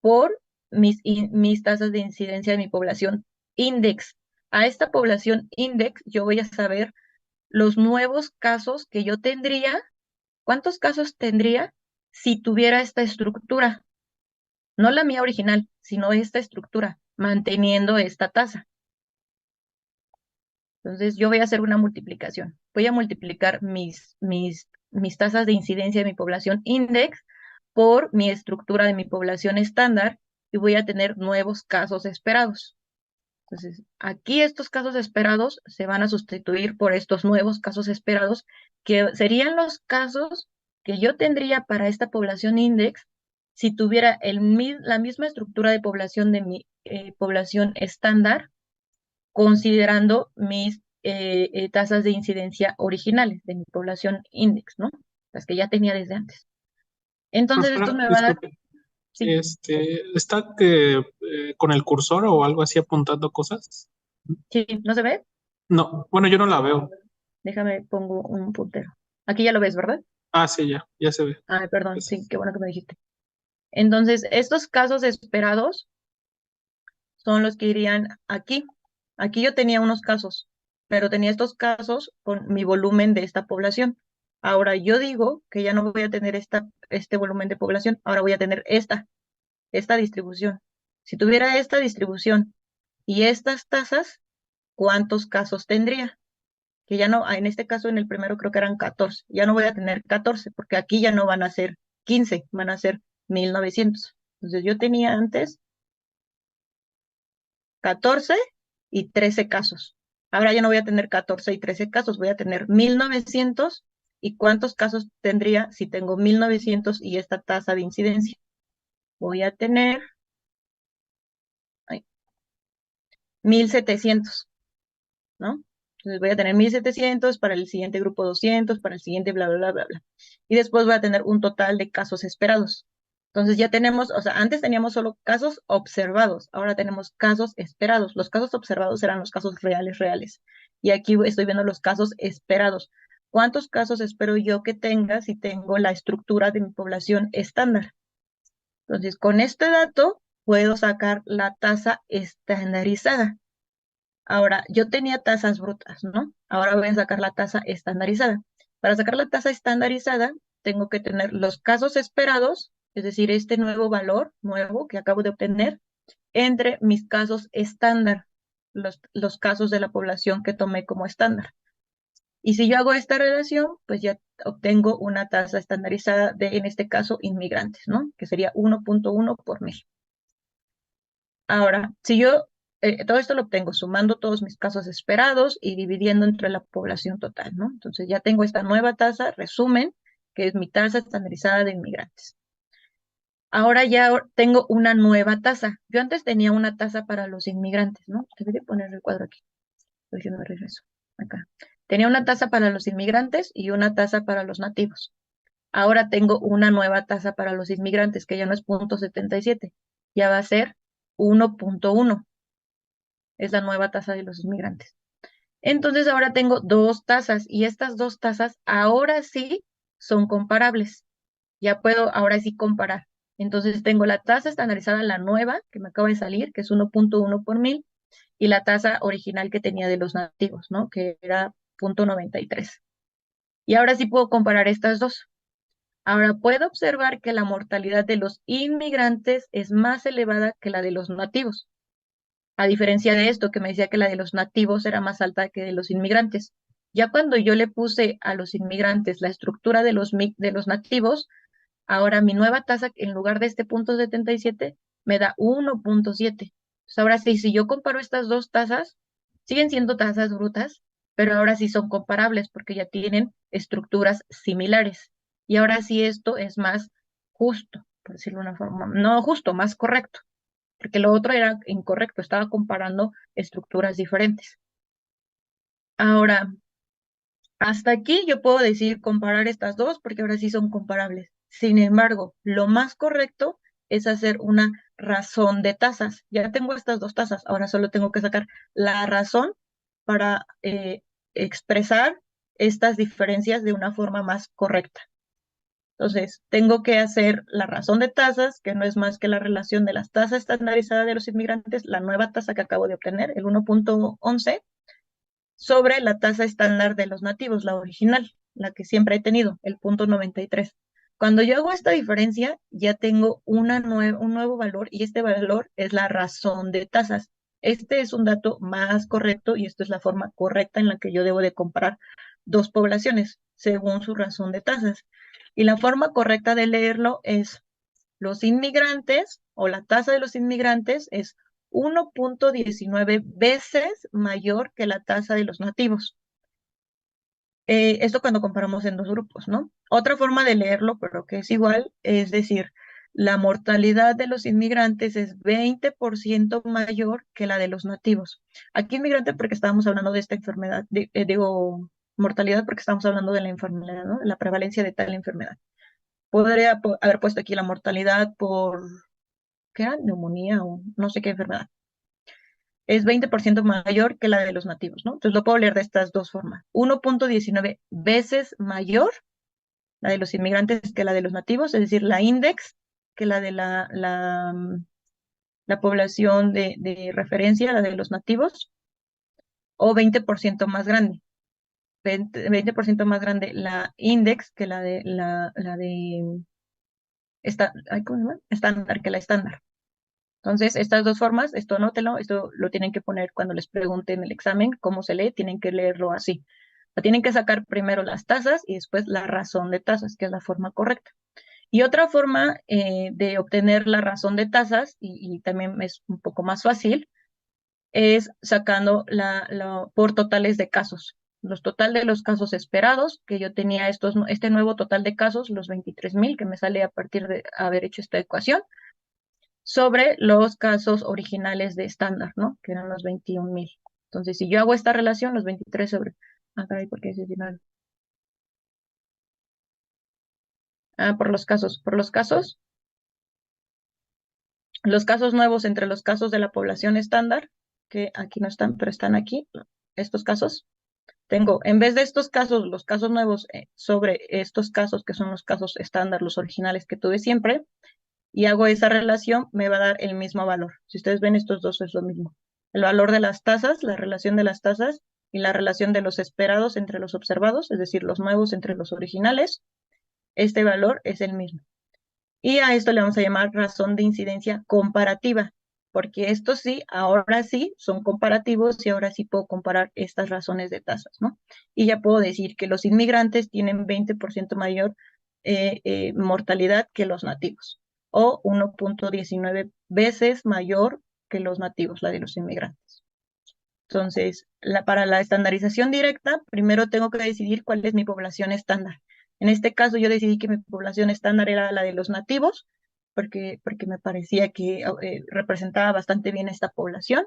por mis tasas de incidencia de mi población index. A esta población index yo voy a saber los nuevos casos que yo tendría, cuántos casos tendría si tuviera esta estructura, no la mía original, sino esta estructura, manteniendo esta tasa. Entonces, yo voy a hacer una multiplicación. Voy a multiplicar mis tasas de incidencia de mi población index por mi estructura de mi población estándar y voy a tener nuevos casos esperados. Entonces, aquí estos casos esperados se van a sustituir por estos nuevos casos esperados, que serían los casos que yo tendría para esta población index si tuviera la misma estructura de población de mi población estándar, considerando mis tasas de incidencia originales de mi población index, ¿no? Las que ya tenía desde antes. Entonces, estos Profesora, me van a... disculpe, Sí, ¿está que, con el cursor o algo así apuntando cosas? sí, ¿no se ve? No, bueno, yo no la veo. Déjame, pongo un puntero. Aquí ya lo ves, ¿verdad? Ah, sí, ya se ve. Ay, perdón, sí, Gracias. qué bueno que me dijiste. Entonces, estos casos esperados son los que irían aquí. Aquí yo tenía unos casos, pero tenía estos casos con mi volumen de esta población. Ahora yo digo que ya no voy a tener este volumen de población, ahora voy a tener esta distribución. Si tuviera esta distribución y estas tasas, ¿cuántos casos tendría? Que ya no, en este caso en el primero creo que eran 14, ya no voy a tener 14 porque aquí ya no van a ser 15, van a ser 1900. Entonces yo tenía antes 14 y 13 casos. Ahora ya no voy a tener 14 y 13 casos, voy a tener 1900. ¿Y cuántos casos tendría si tengo 1900 y esta tasa de incidencia? Voy a tener ay, 1700, ¿no? Entonces voy a tener 1700, para el siguiente grupo 200, para el siguiente bla, bla, bla, bla, bla. Y después voy a tener un total de casos esperados. Entonces ya tenemos, o sea, antes teníamos solo casos observados, ahora tenemos casos esperados. Los casos observados eran los casos reales, reales. Y aquí estoy viendo los casos esperados. ¿Cuántos casos espero yo que tenga si tengo la estructura de mi población estándar? Entonces, con este dato puedo sacar la tasa estandarizada. Ahora, yo tenía tasas brutas, ¿no? Ahora voy a sacar la tasa estandarizada. Para sacar la tasa estandarizada, tengo que tener los casos esperados, es decir, este nuevo valor nuevo que acabo de obtener, entre mis casos estándar, los casos de la población que tomé como estándar. Y si yo hago esta relación, pues ya obtengo una tasa estandarizada de, en este caso, inmigrantes, ¿no? Que sería 1.1 por 1000. Ahora, si yo todo esto lo obtengo sumando todos mis casos esperados y dividiendo entre la población total, ¿no? Entonces ya tengo esta nueva tasa, resumen, que es mi tasa estandarizada de inmigrantes. Ahora ya tengo una nueva tasa. Yo antes tenía una tasa para los inmigrantes, ¿no? Debería poner el cuadro aquí. Déjenme regreso. Acá. Tenía una tasa para los inmigrantes y una tasa para los nativos. Ahora tengo una nueva tasa para los inmigrantes, que ya no es 0.77, ya va a ser 1.1. Es la nueva tasa de los inmigrantes. Entonces ahora tengo dos tasas y estas dos tasas ahora sí son comparables. Ya puedo ahora sí comparar. Entonces tengo la tasa estandarizada, la nueva, que me acaba de salir, que es 1.1 por mil, y la tasa original que tenía de los nativos, ¿no? Que era 0.93. Y ahora sí puedo comparar estas dos. Ahora puedo observar que la mortalidad de los inmigrantes es más elevada que la de los nativos, a diferencia de esto que me decía que la de los nativos era más alta que de los inmigrantes. Ya cuando yo le puse a los inmigrantes la estructura de los nativos, ahora mi nueva tasa, en lugar de este 0.77, me da 1.7. Pues ahora sí, si yo comparo estas dos tasas, siguen siendo tasas brutas, pero ahora sí son comparables porque ya tienen estructuras similares. Y ahora sí esto es más justo, por decirlo de una forma, no justo, más correcto, porque lo otro era incorrecto, estaba comparando estructuras diferentes. Ahora, hasta aquí yo puedo decir comparar estas dos porque ahora sí son comparables. Sin embargo, lo más correcto es hacer una razón de tasas. Ya tengo estas dos tasas, ahora solo tengo que sacar la razón para expresar estas diferencias de una forma más correcta. Entonces, tengo que hacer la razón de tasas, que no es más que la relación de las tasas estandarizadas de los inmigrantes, la nueva tasa que acabo de obtener, el 1.11, sobre la tasa estándar de los nativos, la original, la que siempre he tenido, el 0.93. Cuando yo hago esta diferencia, ya tengo un nuevo valor y este valor es la razón de tasas. Este es un dato más correcto y esto es la forma correcta en la que yo debo de comparar dos poblaciones según su razón de tasas. Y la forma correcta de leerlo es los inmigrantes o la tasa de los inmigrantes es 1.19 veces mayor que la tasa de los nativos. Esto cuando comparamos en dos grupos, ¿no? Otra forma de leerlo, pero que es igual, es decir, la mortalidad de los inmigrantes es 20% mayor que la de los nativos. Aquí inmigrante porque estábamos hablando de esta enfermedad, digo, mortalidad porque estamos hablando de la enfermedad, ¿no? La prevalencia de tal enfermedad. Podría haber puesto aquí la mortalidad por, ¿qué era? Neumonía o no sé qué enfermedad. Es 20% mayor que la de los nativos, ¿no? Entonces lo puedo leer de estas dos formas. 1.19 veces mayor la de los inmigrantes que la de los nativos, es decir, la index que la de la población de referencia, la de los nativos, o 20% más grande. 20% más grande la index que la de ¿cómo se llama? Estándar, que la estándar. Entonces, estas dos formas, esto anótelo, esto lo tienen que poner cuando les pregunten el examen, cómo se lee, tienen que leerlo así. Tienen que sacar primero las tasas y después la razón de tasas, que es la forma correcta. Y otra forma de obtener la razón de tasas, y también es un poco más fácil, es sacando por totales de casos. Los total de los casos esperados, que yo tenía este nuevo total de casos, los 23,000, que me sale a partir de haber hecho esta ecuación, sobre los casos originales de estándar, ¿no? Que eran los 21,000. Entonces, si yo hago esta relación, los 23 sobre... Ah, caray, ¿por qué es final? Ah, por los casos. Por los casos nuevos entre los casos de la población estándar, que aquí no están, pero están aquí, estos casos. Tengo, en vez de estos casos, los casos nuevos sobre estos casos, que son los casos estándar, los originales que tuve siempre, y hago esa relación, me va a dar el mismo valor. Si ustedes ven, estos dos es lo mismo. El valor de las tasas, la relación de las tasas y la relación de los esperados entre los observados, es decir, los nuevos entre los originales, este valor es el mismo. Y a esto le vamos a llamar razón de incidencia comparativa, porque estos sí, ahora sí, son comparativos y ahora sí puedo comparar estas razones de tasas, ¿no? Y ya puedo decir que los inmigrantes tienen 20% mayor mortalidad que los nativos, o 1.19 veces mayor que los nativos, la de los inmigrantes. Entonces, para la estandarización directa, primero tengo que decidir cuál es mi población estándar. En este caso, yo decidí que mi población estándar era la de los nativos, porque me parecía que representaba bastante bien esta población.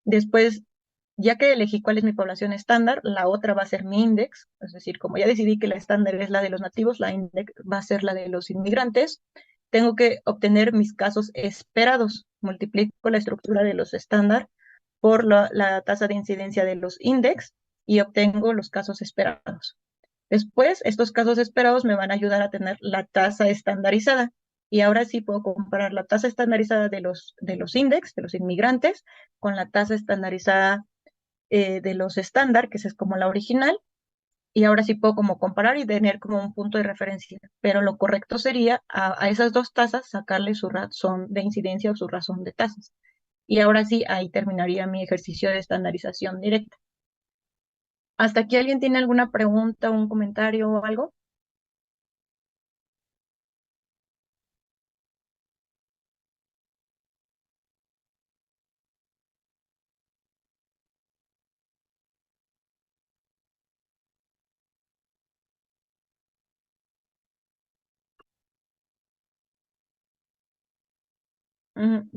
Después, ya que elegí cuál es mi población estándar, la otra va a ser mi index, es decir, como ya decidí que la estándar es la de los nativos, la index va a ser la de los inmigrantes. Tengo que obtener mis casos esperados. Multiplico la estructura de los estándar por la tasa de incidencia de los index y obtengo los casos esperados. Después, estos casos esperados me van a ayudar a tener la tasa estandarizada. Y ahora sí puedo comparar la tasa estandarizada de los index, de los inmigrantes, con la tasa estandarizada de los estándar, que esa es como la original. Y ahora sí puedo como comparar y tener como un punto de referencia. Pero lo correcto sería a esas dos tasas sacarle su razón de incidencia o su razón de tasas. Y ahora sí, ahí terminaría mi ejercicio de estandarización directa. ¿Hasta aquí alguien tiene alguna pregunta, un comentario o algo?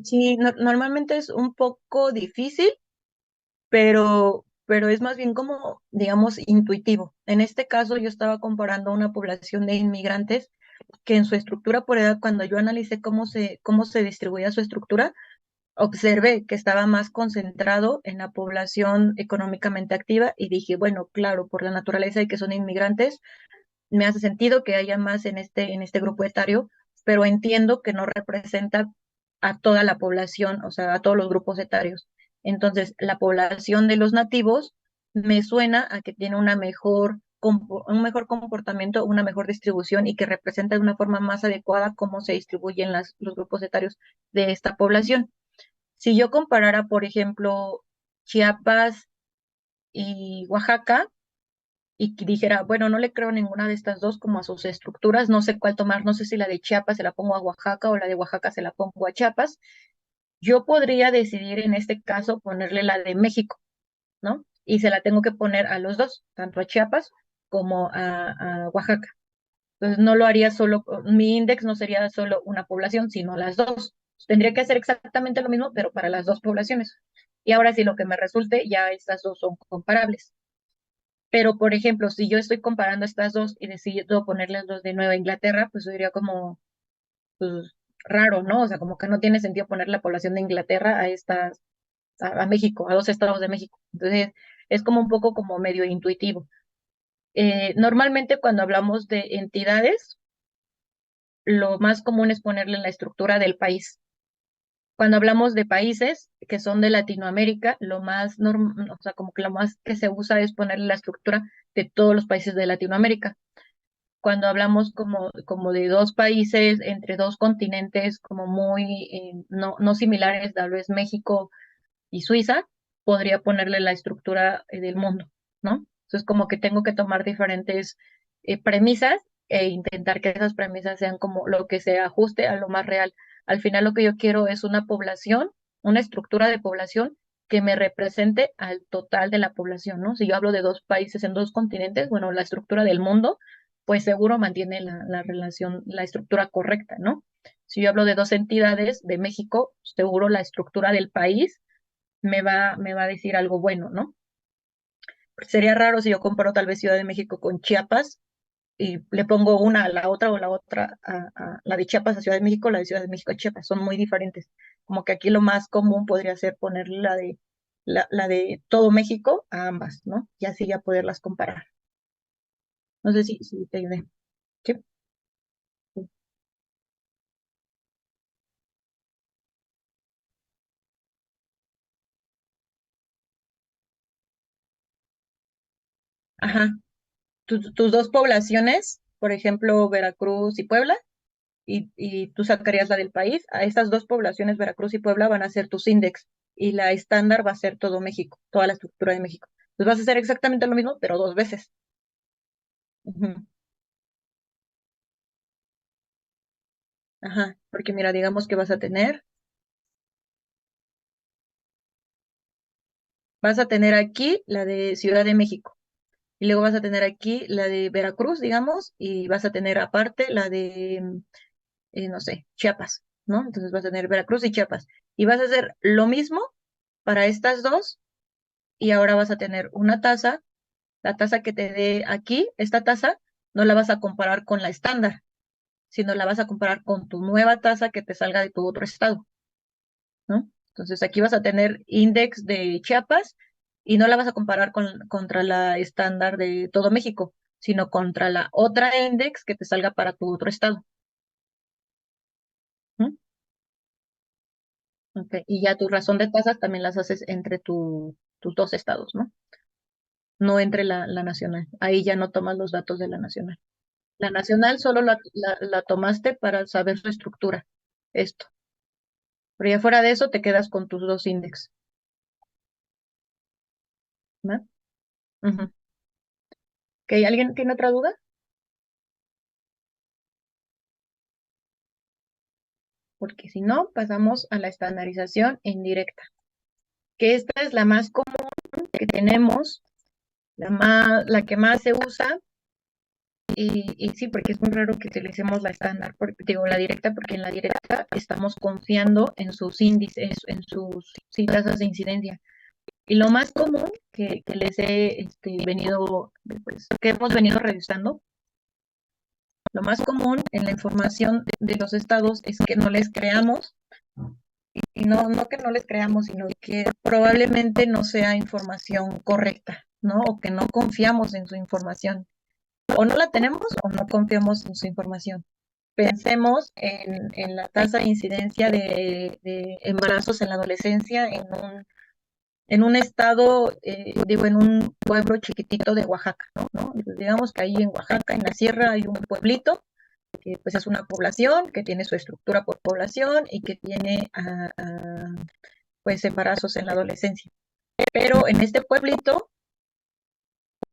Sí, normalmente es un poco difícil, pero es más bien como, digamos, intuitivo. En este caso, yo estaba comparando una población de inmigrantes que en su estructura por edad, cuando yo analicé cómo se distribuía su estructura, observé que estaba más concentrado en la población económicamente activa y dije, bueno, claro, por la naturaleza de que son inmigrantes, me hace sentido que haya más en este grupo etario, pero entiendo que no representa a toda la población, o sea, a todos los grupos etarios. Entonces, la población de los nativos me suena a que tiene un mejor comportamiento, una mejor distribución y que representa de una forma más adecuada cómo se distribuyen los grupos etarios de esta población. Si yo comparara, por ejemplo, Chiapas y Oaxaca, y que dijera, bueno, no le creo ninguna de estas dos como a sus estructuras, no sé cuál tomar, no sé si la de Chiapas se la pongo a Oaxaca o la de Oaxaca se la pongo a Chiapas, yo podría decidir en este caso ponerle la de México, ¿no? Y se la tengo que poner a los dos, tanto a Chiapas como a Oaxaca. Entonces no lo haría solo, mi index no sería solo una población, sino las dos. Tendría que hacer exactamente lo mismo, pero para las dos poblaciones. Y ahora sí, lo que me resulte, ya estas dos son comparables. Pero, por ejemplo, si yo estoy comparando estas dos y decido ponerles los de Nueva Inglaterra, pues sería como pues, raro, ¿no? O sea, como que no tiene sentido poner la población de Inglaterra a México, a dos estados de México. Entonces, es como un poco como medio intuitivo. Normalmente cuando hablamos de entidades, lo más común es ponerle la estructura del país. Cuando hablamos de países que son de Latinoamérica, lo más normal, o sea, como que lo más que se usa es ponerle la estructura de todos los países de Latinoamérica. Cuando hablamos como de dos países entre dos continentes como muy no similares, tal vez México y Suiza, podría ponerle la estructura del mundo, ¿no? Entonces como que tengo que tomar diferentes premisas e intentar que esas premisas sean como lo que se ajuste a lo más real. Al final lo que yo quiero es una población, una estructura de población que me represente al total de la población, ¿no? Si yo hablo de dos países en dos continentes, bueno, la estructura del mundo, pues seguro mantiene la relación, la estructura correcta, ¿no? Si yo hablo de dos entidades de México, seguro la estructura del país me va a decir algo bueno, ¿no? Sería raro si yo comparo tal vez Ciudad de México con Chiapas y le pongo una a la otra o la otra a la de Chiapas a Ciudad de México, la de Ciudad de México a Chiapas, son muy diferentes. Como que aquí lo más común podría ser ponerle la de todo México a ambas, ¿no? Y así ya poderlas comparar. No sé si te ayudé. Sí. Ajá. Tus dos poblaciones, por ejemplo, Veracruz y Puebla, y tú sacarías la del país. A estas dos poblaciones, Veracruz y Puebla, van a ser tus índex y la estándar va a ser todo México, toda la estructura de México. Entonces vas a hacer exactamente lo mismo, pero dos veces. Ujú. Ajá, porque mira, digamos que vas a tener aquí la de Ciudad de México y luego vas a tener aquí la de Veracruz, digamos, y vas a tener aparte no sé, Chiapas, ¿no? Entonces vas a tener Veracruz y Chiapas. Y vas a hacer lo mismo para estas dos y ahora vas a tener una tasa, la tasa que te dé aquí, esta tasa, no la vas a comparar con la estándar, sino la vas a comparar con tu nueva tasa que te salga de tu otro estado, ¿no? Entonces aquí vas a tener index de Chiapas y no la vas a comparar contra la estándar de todo México, sino contra la otra index que te salga para tu otro estado. ¿Mm? Ok, y ya tu razón de tasas también las haces entre tus dos estados, ¿no? No entre la nacional. Ahí ya no tomas los datos de la nacional. La nacional solo la tomaste para saber su estructura, esto. Pero ya fuera de eso te quedas con tus dos índices, ¿no? Ujú. Ok, ¿alguien tiene otra duda? Porque si no, pasamos a la estandarización indirecta, que esta es la más común que tenemos, la que más se usa, y sí, porque es muy raro que utilicemos la estándar, digo, la directa, porque en la directa estamos confiando en sus índices, en sus sí, tasas de incidencia. Y lo más común que les he venido, pues, que hemos venido revisando, lo más común en la información de los estados es que no les creamos, y no que no les creamos, sino que probablemente no sea información correcta, ¿no? O que no confiamos en su información. O no la tenemos o no confiamos en su información. Pensemos en la tasa de incidencia de embarazos en la adolescencia en un estado, digo, en un pueblo chiquitito de Oaxaca, ¿no? Entonces, digamos que ahí en Oaxaca, en la sierra, hay un pueblito que pues es una población que tiene su estructura por población y que tiene pues embarazos en la adolescencia. Pero en este pueblito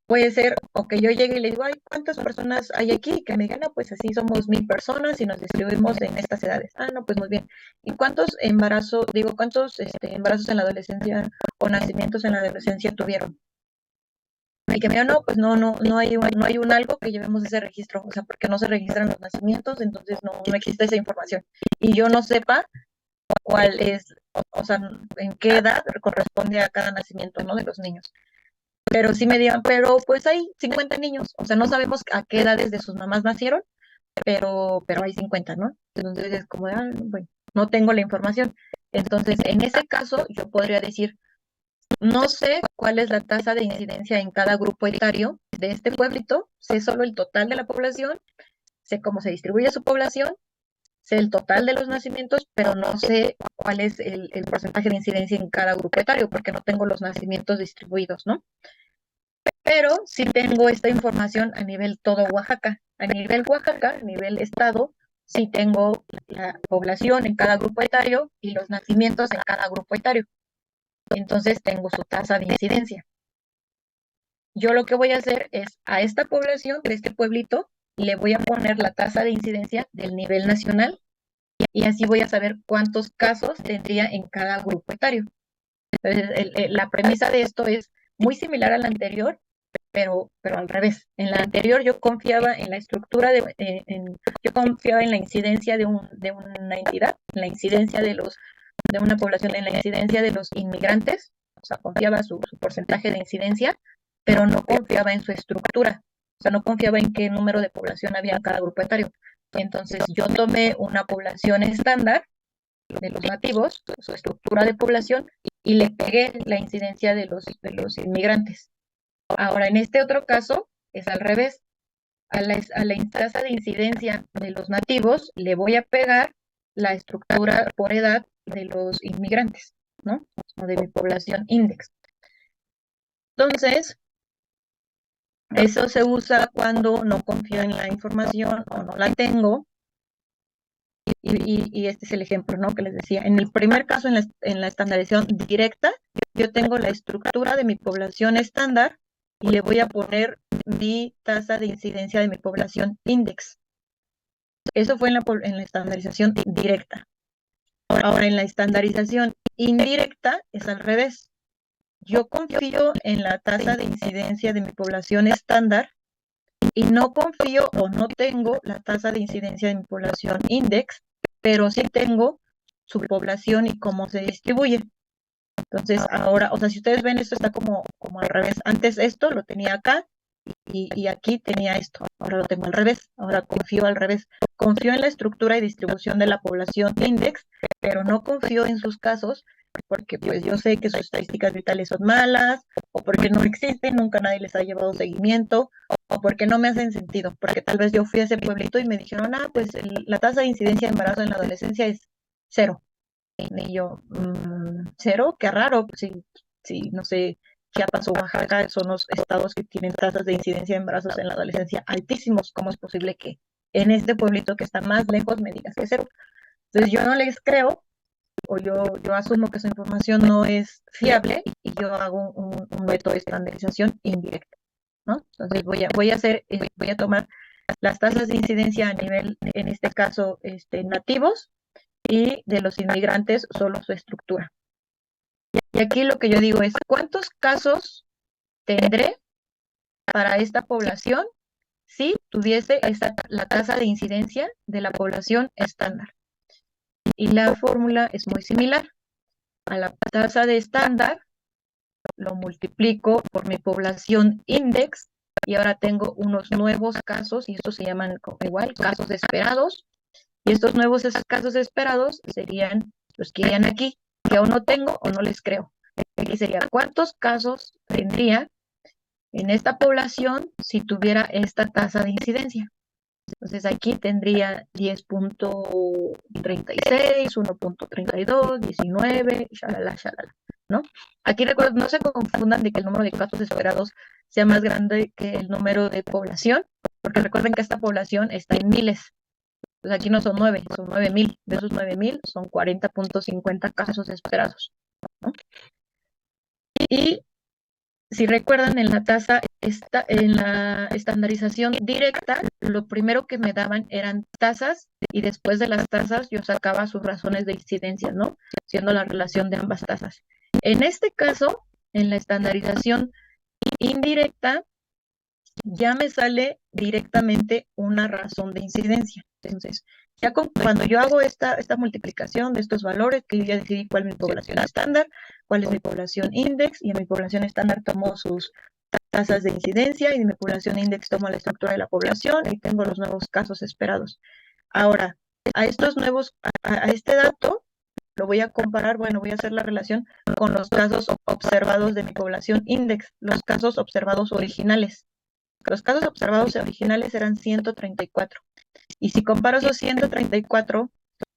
puede ser o que yo llegue y le digo, ay, ¿cuántas personas hay aquí? Que me digan, no, pues así somos 1000 personas y nos distribuimos en estas edades. Ah, no, pues muy bien. ¿Y cuántos embarazos, digo, cuántos embarazos en la adolescencia o nacimientos en la adolescencia tuvieron? Y que me digan, no, pues no hay un algo que llevemos ese registro, o sea, porque no se registran los nacimientos, entonces no existe esa información. Y yo no sepa cuál es, o sea, en qué edad corresponde a cada nacimiento, ¿no? De los niños. Pero sí me digan, pero pues hay 50 niños, o sea, no sabemos a qué edades de sus mamás nacieron, pero hay 50, ¿no? Entonces es como, bueno, no tengo la información. Entonces, en ese caso, yo podría decir, no sé cuál es la tasa de incidencia en cada grupo etario de este pueblito, sé solo el total de la población, sé cómo se distribuye su población, sé el total de los nacimientos, pero no sé cuál es el porcentaje de incidencia en cada grupo etario, porque no tengo los nacimientos distribuidos, ¿no? Pero sí tengo esta información a nivel todo Oaxaca. A nivel Oaxaca, a nivel estado, sí tengo la población en cada grupo etario y los nacimientos en cada grupo etario. Entonces tengo su tasa de incidencia. Yo lo que voy a hacer es a esta población de este pueblito le voy a poner la tasa de incidencia del nivel nacional y así voy a saber cuántos casos tendría en cada grupo etario. Entonces, la premisa de esto es muy similar a la anterior, pero al revés. En la anterior yo confiaba en la estructura, yo confiaba en la incidencia de una entidad, en la incidencia de una población, en la incidencia de los inmigrantes, o sea, confiaba su porcentaje de incidencia, pero no confiaba en su estructura, o sea, no confiaba en qué número de población había en cada grupo etario. Entonces yo tomé una población estándar de los nativos, su estructura de población, y le pegué la incidencia de los inmigrantes. Ahora, en este otro caso, es al revés. A la tasa de incidencia de los nativos le voy a pegar la estructura por edad de los inmigrantes, ¿no? O de mi población index. Entonces, eso se usa cuando no confío en la información o no la tengo. Y este es el ejemplo, ¿no? Que les decía. En el primer caso, en la estandarización directa, yo tengo la estructura de mi población estándar y le voy a poner mi tasa de incidencia de mi población index. Eso fue en la estandarización directa. Ahora, en la estandarización indirecta es al revés. Yo confío en la tasa de incidencia de mi población estándar y no confío o no tengo la tasa de incidencia de mi población index, pero sí tengo su población y cómo se distribuye. Entonces, ahora, o sea, si ustedes ven, esto está como al revés. Antes esto lo tenía acá y aquí tenía esto. Ahora lo tengo al revés. Ahora confío al revés. Confío en la estructura y distribución de la población index, pero no confío en sus casos porque pues yo sé que sus estadísticas vitales son malas o porque no existen, nunca nadie les ha llevado seguimiento o porque no me hacen sentido, porque tal vez yo fui a ese pueblito y me dijeron, pues la tasa de incidencia de embarazo en la adolescencia es 0. Y yo, cero, qué raro, si no sé, Chiapas o Oaxaca son los estados que tienen tasas de incidencia de embarazos en la adolescencia altísimos. ¿Cómo es posible que en este pueblito que está más lejos me digas que es 0? Entonces yo no les creo, o yo asumo que su información no es fiable y yo hago un método de estandarización indirecta, ¿no? Entonces voy a tomar las tasas de incidencia a nivel, en este caso, nativos, y de los inmigrantes solo su estructura. Y aquí lo que yo digo es, ¿cuántos casos tendré para esta población si tuviese la tasa de incidencia de la población estándar? Y la fórmula es muy similar. A la tasa de estándar lo multiplico por mi población index y ahora tengo unos nuevos casos y estos se llaman igual casos esperados. Y estos nuevos casos esperados serían los que irían aquí, que aún no tengo o no les creo. Aquí sería, ¿cuántos casos tendría en esta población si tuviera esta tasa de incidencia? Entonces aquí tendría 10.36, 1.32, 19, shalala, shalala, ¿no? Aquí recuerden, no se confundan de que el número de casos esperados sea más grande que el número de población, porque recuerden que esta población está en miles. Pues aquí no son 9, son 9,000. De esos 9,000 son 40.50 casos esperados, ¿no? Y si recuerdan, en la estandarización directa, lo primero que me daban eran tasas y después de las tasas yo sacaba sus razones de incidencia, ¿no? Siendo la relación de ambas tasas. En este caso, en la estandarización indirecta, ya me sale directamente una razón de incidencia. Entonces, ya cuando yo hago esta multiplicación de estos valores, que yo ya decidí cuál es mi población estándar, cuál es mi población index, y en mi población estándar tomo sus tasas de incidencia, y en mi población index tomo la estructura de la población, y tengo los nuevos casos esperados. Ahora, a estos nuevos, a este dato, lo voy a comparar, bueno, voy a hacer la relación con los casos observados de mi población index, los casos observados originales. Los casos observados originales eran 134. Y si comparo esos 134,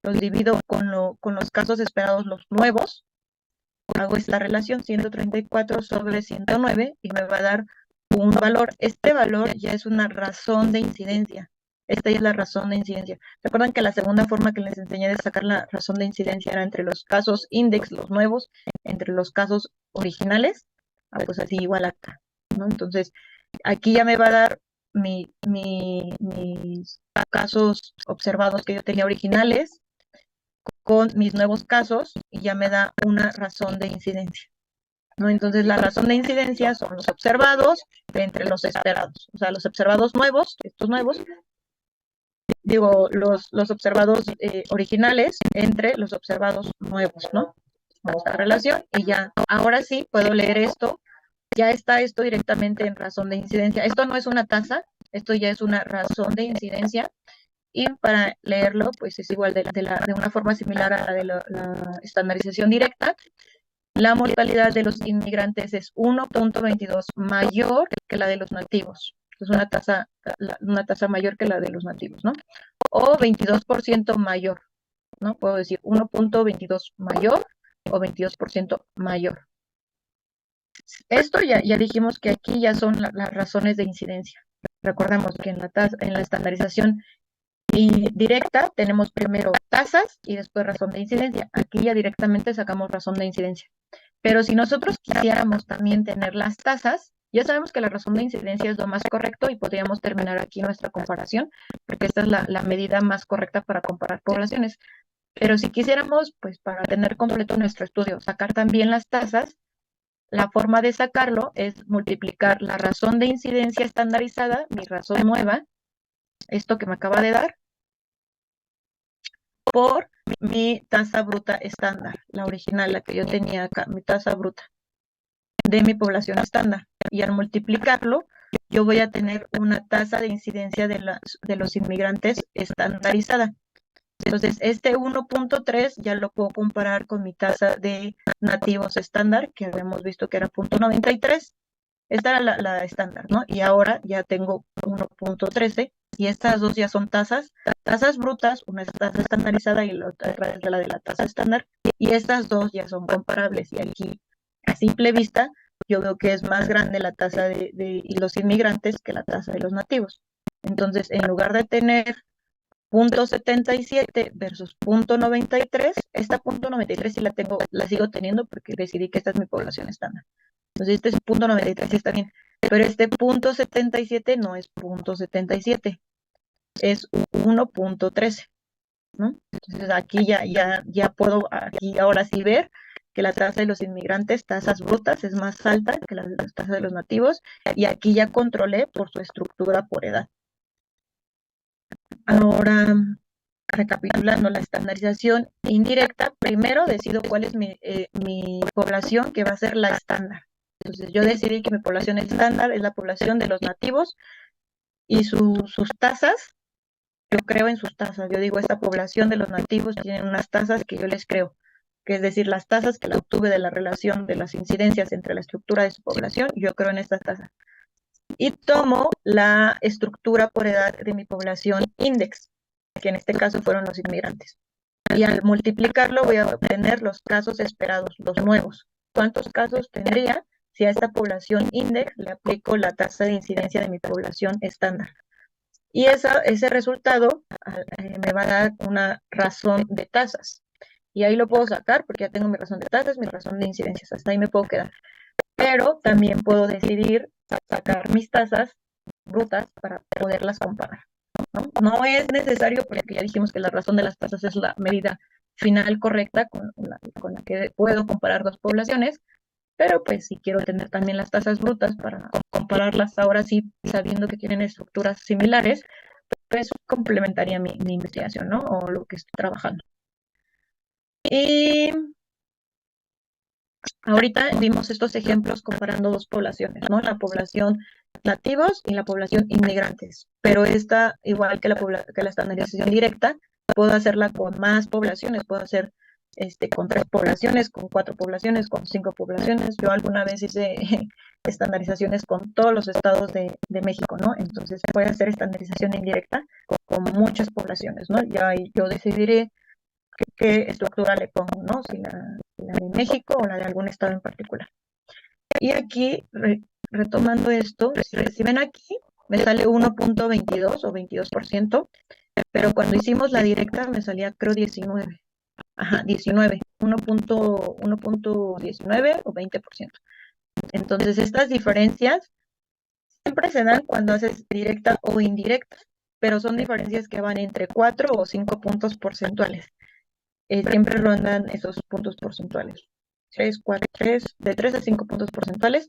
los divido con los casos esperados, los nuevos, hago esta relación 134 sobre 109 y me va a dar un valor. Este valor ya es una razón de incidencia. Esta ya es la razón de incidencia. ¿Recuerdan que la segunda forma que les enseñé de sacar la razón de incidencia era entre los casos index, los nuevos, entre los casos originales? Pues así igual acá, ¿no? Entonces, aquí ya me va a dar mis casos observados que yo tenía originales con mis nuevos casos y ya me da una razón de incidencia, ¿no? Entonces la razón de incidencia son los observados entre los esperados, o sea, los observados nuevos, estos nuevos, digo, los observados originales entre los observados nuevos, ¿no? Esta relación y ya, ahora sí puedo leer esto. Ya está esto directamente en razón de incidencia. Esto no es una tasa, esto ya es una razón de incidencia. Y para leerlo, pues es igual de una forma similar a la de la estandarización directa. La mortalidad de los inmigrantes es 1.22 mayor que la de los nativos. Es una tasa mayor que la de los nativos, ¿no? O 22% mayor, ¿no? Puedo decir 1.22 mayor o 22% mayor. Esto ya dijimos que aquí ya son las razones de incidencia. Recordemos que en la estandarización directa tenemos primero tasas y después razón de incidencia. Aquí ya directamente sacamos razón de incidencia. Pero si nosotros quisiéramos también tener las tasas, ya sabemos que la razón de incidencia es lo más correcto y podríamos terminar aquí nuestra comparación, porque esta es la medida más correcta para comparar poblaciones. Pero si quisiéramos, pues para tener completo nuestro estudio, sacar también las tasas, la forma de sacarlo es multiplicar la razón de incidencia estandarizada, mi razón nueva, esto que me acaba de dar, por mi tasa bruta estándar, la original, la que yo tenía acá, mi tasa bruta de mi población estándar. Y al multiplicarlo, yo voy a tener una tasa de incidencia de los inmigrantes estandarizada. Entonces, este 1.3 ya lo puedo comparar con mi tasa de nativos estándar, que habíamos visto que era 0.93. Esta era la estándar, ¿no? Y ahora ya tengo 1.13 y estas dos ya son tasas brutas, una es tasa estandarizada y la otra es la de la tasa estándar, y estas dos ya son comparables. Y aquí, a simple vista, yo veo que es más grande la tasa de los inmigrantes que la tasa de los nativos. Entonces, en lugar de tener 0.77 versus 0.93, esta 0.93 sí la sigo teniendo porque decidí que esta es mi población estándar. Entonces este es 0.93, sí está bien, pero este 0.77 no es 0.77, es 1.13, ¿no? Entonces aquí ya puedo aquí ahora sí ver que la tasa de los inmigrantes, tasas brutas, es más alta que la tasa de los nativos, y aquí ya controlé por su estructura por edad. Ahora, recapitulando la estandarización indirecta, primero decido cuál es mi población, que va a ser la estándar. Entonces yo decidí que mi población estándar es la población de los nativos y sus tasas, yo creo en sus tasas. Yo digo, esta población de los nativos tienen unas tasas que yo les creo, que es decir, las tasas que la obtuve de la relación de las incidencias entre la estructura de su población, yo creo en estas tasas. Y tomo la estructura por edad de mi población index, que en este caso fueron los inmigrantes. Y al multiplicarlo voy a obtener los casos esperados, los nuevos. ¿Cuántos casos tendría si a esta población index le aplico la tasa de incidencia de mi población estándar? Y ese resultado me va a dar una razón de tasas. Y ahí lo puedo sacar porque ya tengo mi razón de tasas, mi razón de incidencias. Hasta ahí me puedo quedar. Pero también puedo decidir sacar mis tasas brutas para poderlas comparar. No es necesario, porque ya dijimos que la razón de las tasas es la medida final correcta con la que puedo comparar dos poblaciones, pero pues si quiero tener también las tasas brutas para compararlas ahora sí, sabiendo que tienen estructuras similares, pues complementaría mi investigación, ¿no? O lo que estoy trabajando. Y ahorita vimos estos ejemplos comparando dos poblaciones, ¿no? La población nativos y la población inmigrantes. Pero esta, igual que la estandarización directa, puedo hacerla con más poblaciones, puedo hacer con 3 poblaciones, con 4 poblaciones, con 5 poblaciones. Yo alguna vez hice estandarizaciones con todos los estados de México, ¿no? Entonces se puede hacer estandarización indirecta con muchas poblaciones, ¿no? Ya yo decidiré qué estructura le pongo, ¿no? Si la de México o la de algún estado en particular. Y aquí, retomando esto, si ven aquí, me sale 1.22 o 22%, pero cuando hicimos la directa me salía creo 19. Ajá, 19, 1.19 o 20%. Entonces estas diferencias siempre se dan cuando haces directa o indirecta, pero son diferencias que van entre 4 o 5 puntos porcentuales. Siempre rondan esos puntos porcentuales. 3, 4, 3, de 3 a 5 puntos porcentuales.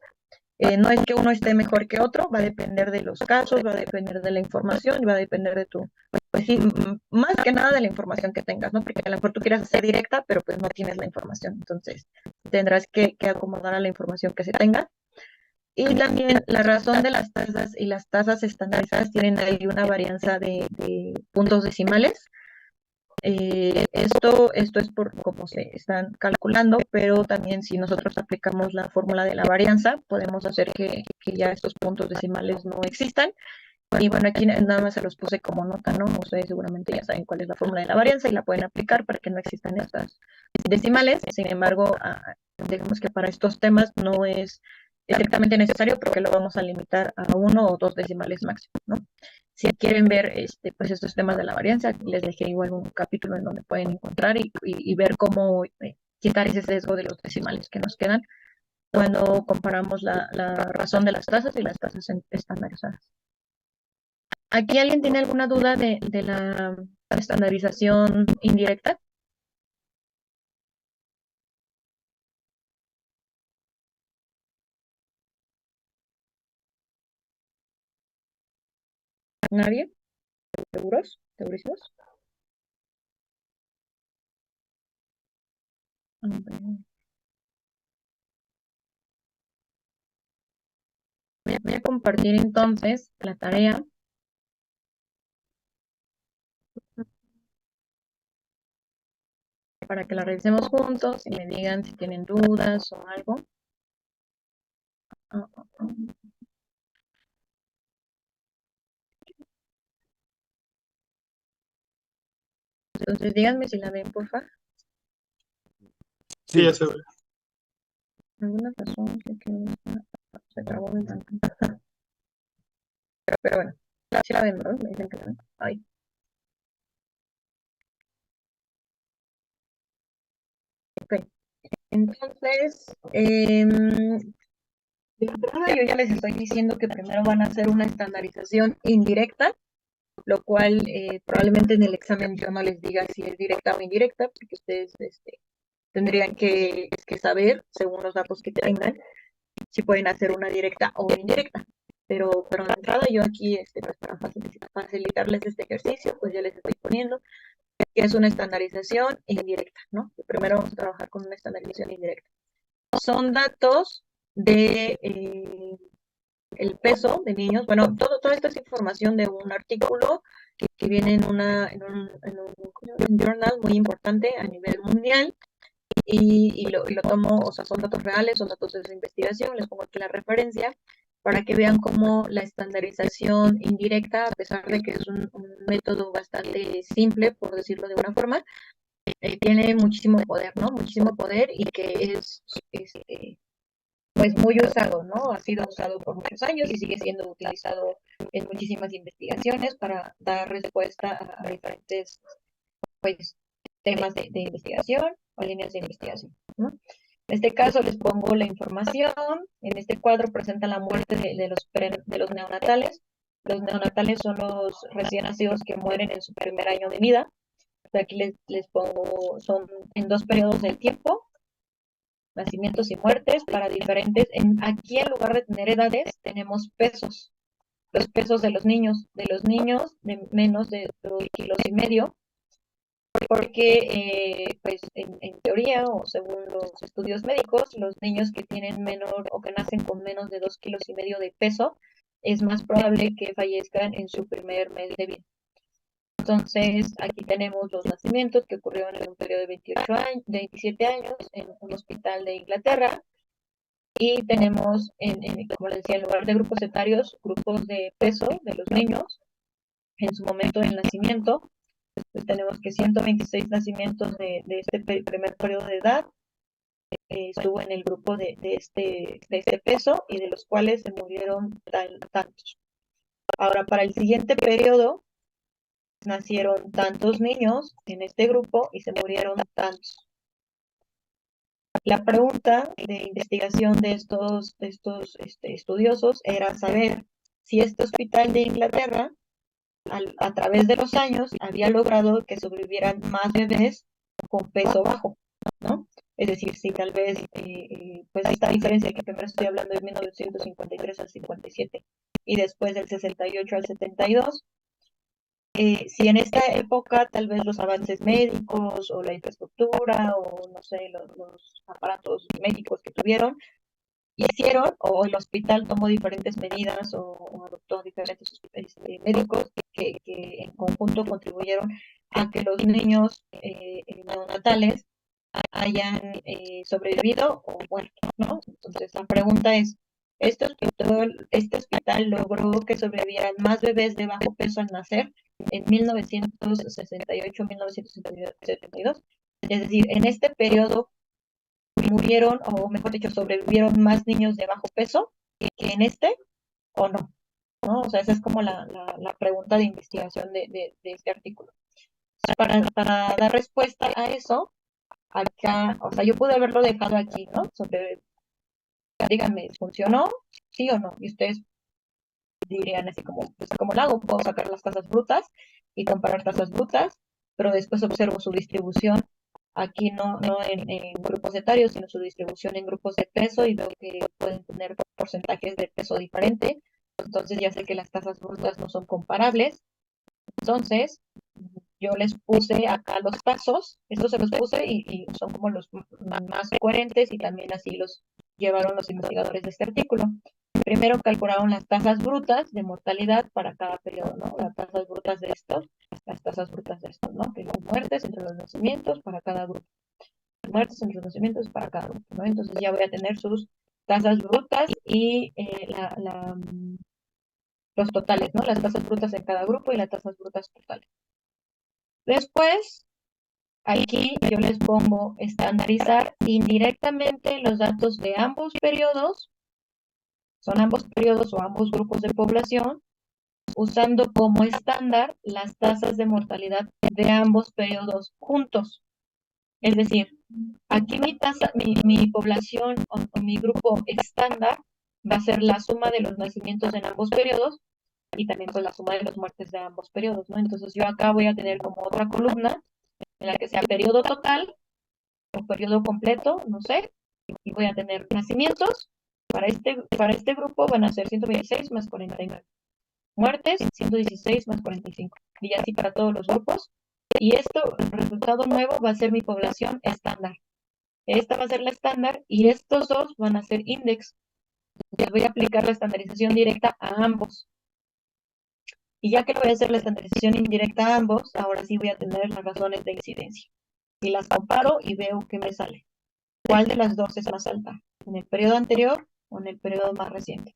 No es que uno esté mejor que otro, va a depender de los casos, va a depender de la información y va a depender de pues sí, más que nada de la información que tengas, ¿no? Porque a lo mejor tú quieras hacer directa, pero pues no tienes la información, entonces tendrás que acomodar a la información que se tenga. Y también la razón de las tasas y las tasas estandarizadas tienen ahí una varianza de puntos decimales. Esto es por cómo se están calculando, pero también si nosotros aplicamos la fórmula de la varianza, podemos hacer que ya estos puntos decimales no existan. Y bueno, aquí nada más se los puse como nota, ¿no? Ustedes seguramente ya saben cuál es la fórmula de la varianza y la pueden aplicar para que no existan estas decimales. Sin embargo, digamos que para estos temas no es estrictamente necesario porque lo vamos a limitar a 1 o 2 decimales máximo, ¿no? Si quieren ver pues estos temas de la varianza, les dejé igual un capítulo en donde pueden encontrar y ver cómo quitar ese sesgo de los decimales que nos quedan cuando comparamos la razón de las tasas y las tasas estandarizadas. ¿Aquí alguien tiene alguna duda de la estandarización indirecta? ¿Nadie? ¿Seguros? ¿Segurísimos? A ver. Voy a compartir entonces la tarea para que la revisemos juntos y me digan si tienen dudas o algo. Ah, ah, ah. Entonces díganme si la ven, porfa. Sí, Sí, ya se ve. Por alguna razón se trabó mi pantalla. Pero bueno, sí la ven, ¿no? Me dicen que la ven. Ay. Ok. Entonces, de entrada yo ya les estoy diciendo que primero van a hacer una estandarización indirecta, lo cual probablemente en el examen yo no les diga si es directa o indirecta, porque ustedes tendrían que saber, según los datos que tengan, si pueden hacer una directa o una indirecta. Pero de entrada yo aquí, pues para facilitarles este ejercicio, pues ya les estoy poniendo que es una estandarización indirecta, ¿no? Primero vamos a trabajar con una estandarización indirecta. Son datos de el peso de niños. Bueno, toda esta es información de un artículo que viene en un journal muy importante a nivel mundial y lo tomo, o sea, son datos reales, son datos de esa investigación, les pongo aquí la referencia para que vean cómo la estandarización indirecta, a pesar de que es un método bastante simple, por decirlo de una forma, tiene muchísimo poder, ¿no? Muchísimo poder y que es pues muy usado, ¿no? Ha sido usado por muchos años y sigue siendo utilizado en muchísimas investigaciones para dar respuesta a diferentes pues, temas de investigación o líneas de investigación, ¿no? En este caso les pongo la información. En este cuadro presenta la muerte de los neonatales. Los neonatales son los recién nacidos que mueren en su primer año de vida. Aquí les pongo, son en dos periodos del tiempo, nacimientos y muertes para diferentes. Aquí en lugar de tener edades, tenemos pesos. Los pesos de los niños de menos de 2,5 kilos, porque pues en teoría o según los estudios médicos, los niños que tienen menor o que nacen con menos de 2,5 kilos de peso, es más probable que fallezcan en su primer mes de vida. Entonces, aquí tenemos los nacimientos que ocurrieron en un periodo de 27 años en un hospital de Inglaterra. Y tenemos, como les decía, en lugar de grupos etarios, grupos de peso de los niños en su momento del nacimiento. Pues tenemos que 126 nacimientos de este primer periodo de edad estuvo en el grupo de este peso y de los cuales se murieron tantos. Ahora, para el siguiente periodo, nacieron tantos niños en este grupo y se murieron tantos. La pregunta de investigación de estos estudiosos era saber si este hospital de Inglaterra, a través de los años, había logrado que sobrevivieran más bebés con peso bajo, ¿no? Es decir, si tal vez, pues esta diferencia que primero estoy hablando de 1953 al 57 y después del 68 al 72, si en esta época tal vez los avances médicos o la infraestructura o no sé, los aparatos médicos que tuvieron, hicieron o el hospital tomó diferentes medidas o adoptó diferentes médicos que en conjunto contribuyeron a que los niños neonatales hayan sobrevivido o muerto, ¿no? Entonces la pregunta es, este hospital logró que sobrevivieran más bebés de bajo peso al nacer en 1968-1972. Es decir, en este periodo murieron, o mejor dicho, sobrevivieron más niños de bajo peso que en este, o no, ¿no? O sea, esa es como la pregunta de investigación de este artículo. Para dar respuesta a eso, acá, o sea, yo pude haberlo dejado aquí, ¿no? Díganme, ¿funcionó? ¿Sí o no? Y ustedes dirían así como, pues, ¿cómo lo hago? Puedo sacar las tasas brutas y comparar tasas brutas, pero después observo su distribución aquí no en grupos etarios, sino su distribución en grupos de peso y veo que pueden tener porcentajes de peso diferente Entonces ya sé que las tasas brutas no son comparables. Entonces, yo les puse acá los tazos, estos se los puse y son como los más coherentes y también así los llevaron los investigadores de este artículo. Primero calcularon las tasas brutas de mortalidad para cada periodo, ¿no? Las tasas brutas de estos, las tasas brutas de estos, ¿no? Que las muertes entre los nacimientos para cada grupo. Muertes entre los nacimientos para cada grupo, ¿no? Entonces ya voy a tener sus tasas brutas y los totales, ¿no? Las tasas brutas en cada grupo y las tasas brutas totales. Después, aquí yo les pongo estandarizar indirectamente los datos de ambos periodos, son ambos periodos o ambos grupos de población, usando como estándar las tasas de mortalidad de ambos periodos juntos. Es decir, aquí mi población o mi grupo estándar va a ser la suma de los nacimientos en ambos periodos y también pues la suma de las muertes de ambos periodos, ¿no? Entonces yo acá voy a tener como otra columna en la que sea periodo total o periodo completo, no sé, y voy a tener nacimientos. Para este grupo van a ser 126 más 49. Muertes, 116 más 45. Y así para todos los grupos. Y esto, el resultado nuevo va a ser mi población estándar. Esta va a ser la estándar y estos dos van a ser index. Les voy a aplicar la estandarización directa a ambos. Y ya que le voy a hacer la estandarización indirecta a ambos, ahora sí voy a tener las razones de incidencia. Y las comparo y veo qué me sale. ¿Cuál de las dos es más alta? ¿En el periodo anterior o en el periodo más reciente?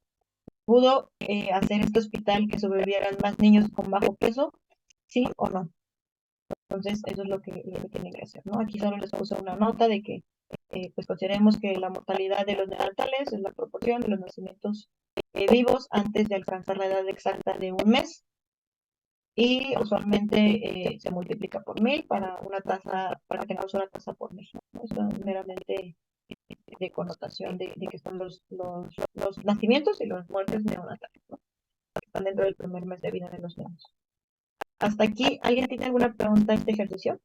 ¿Pudo hacer este hospital que sobrevivieran más niños con bajo peso? ¿Sí o no? Entonces, eso es lo que tienen que hacer, ¿no? Aquí solo les puse una nota de que, pues consideremos que la mortalidad de los neonatales es la proporción de los nacimientos vivos antes de alcanzar la edad exacta de un mes. Y usualmente se multiplica por 1000 para una tasa, para que tengamos una tasa por 1000, ¿no? Esto es meramente de connotación de que son los nacimientos y las muertes neonatales, ¿no? Que están dentro del primer mes de vida de los niños. Hasta aquí, ¿alguien tiene alguna pregunta a este ejercicio?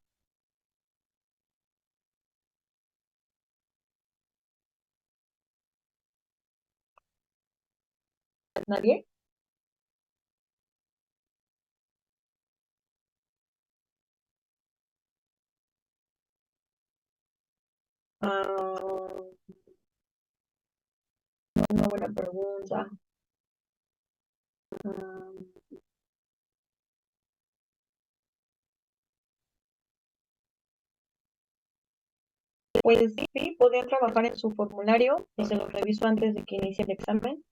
¿Nadie? Ah, una buena pregunta. Ah, pues sí, podrían trabajar en su formulario y se lo reviso antes de que inicie el examen.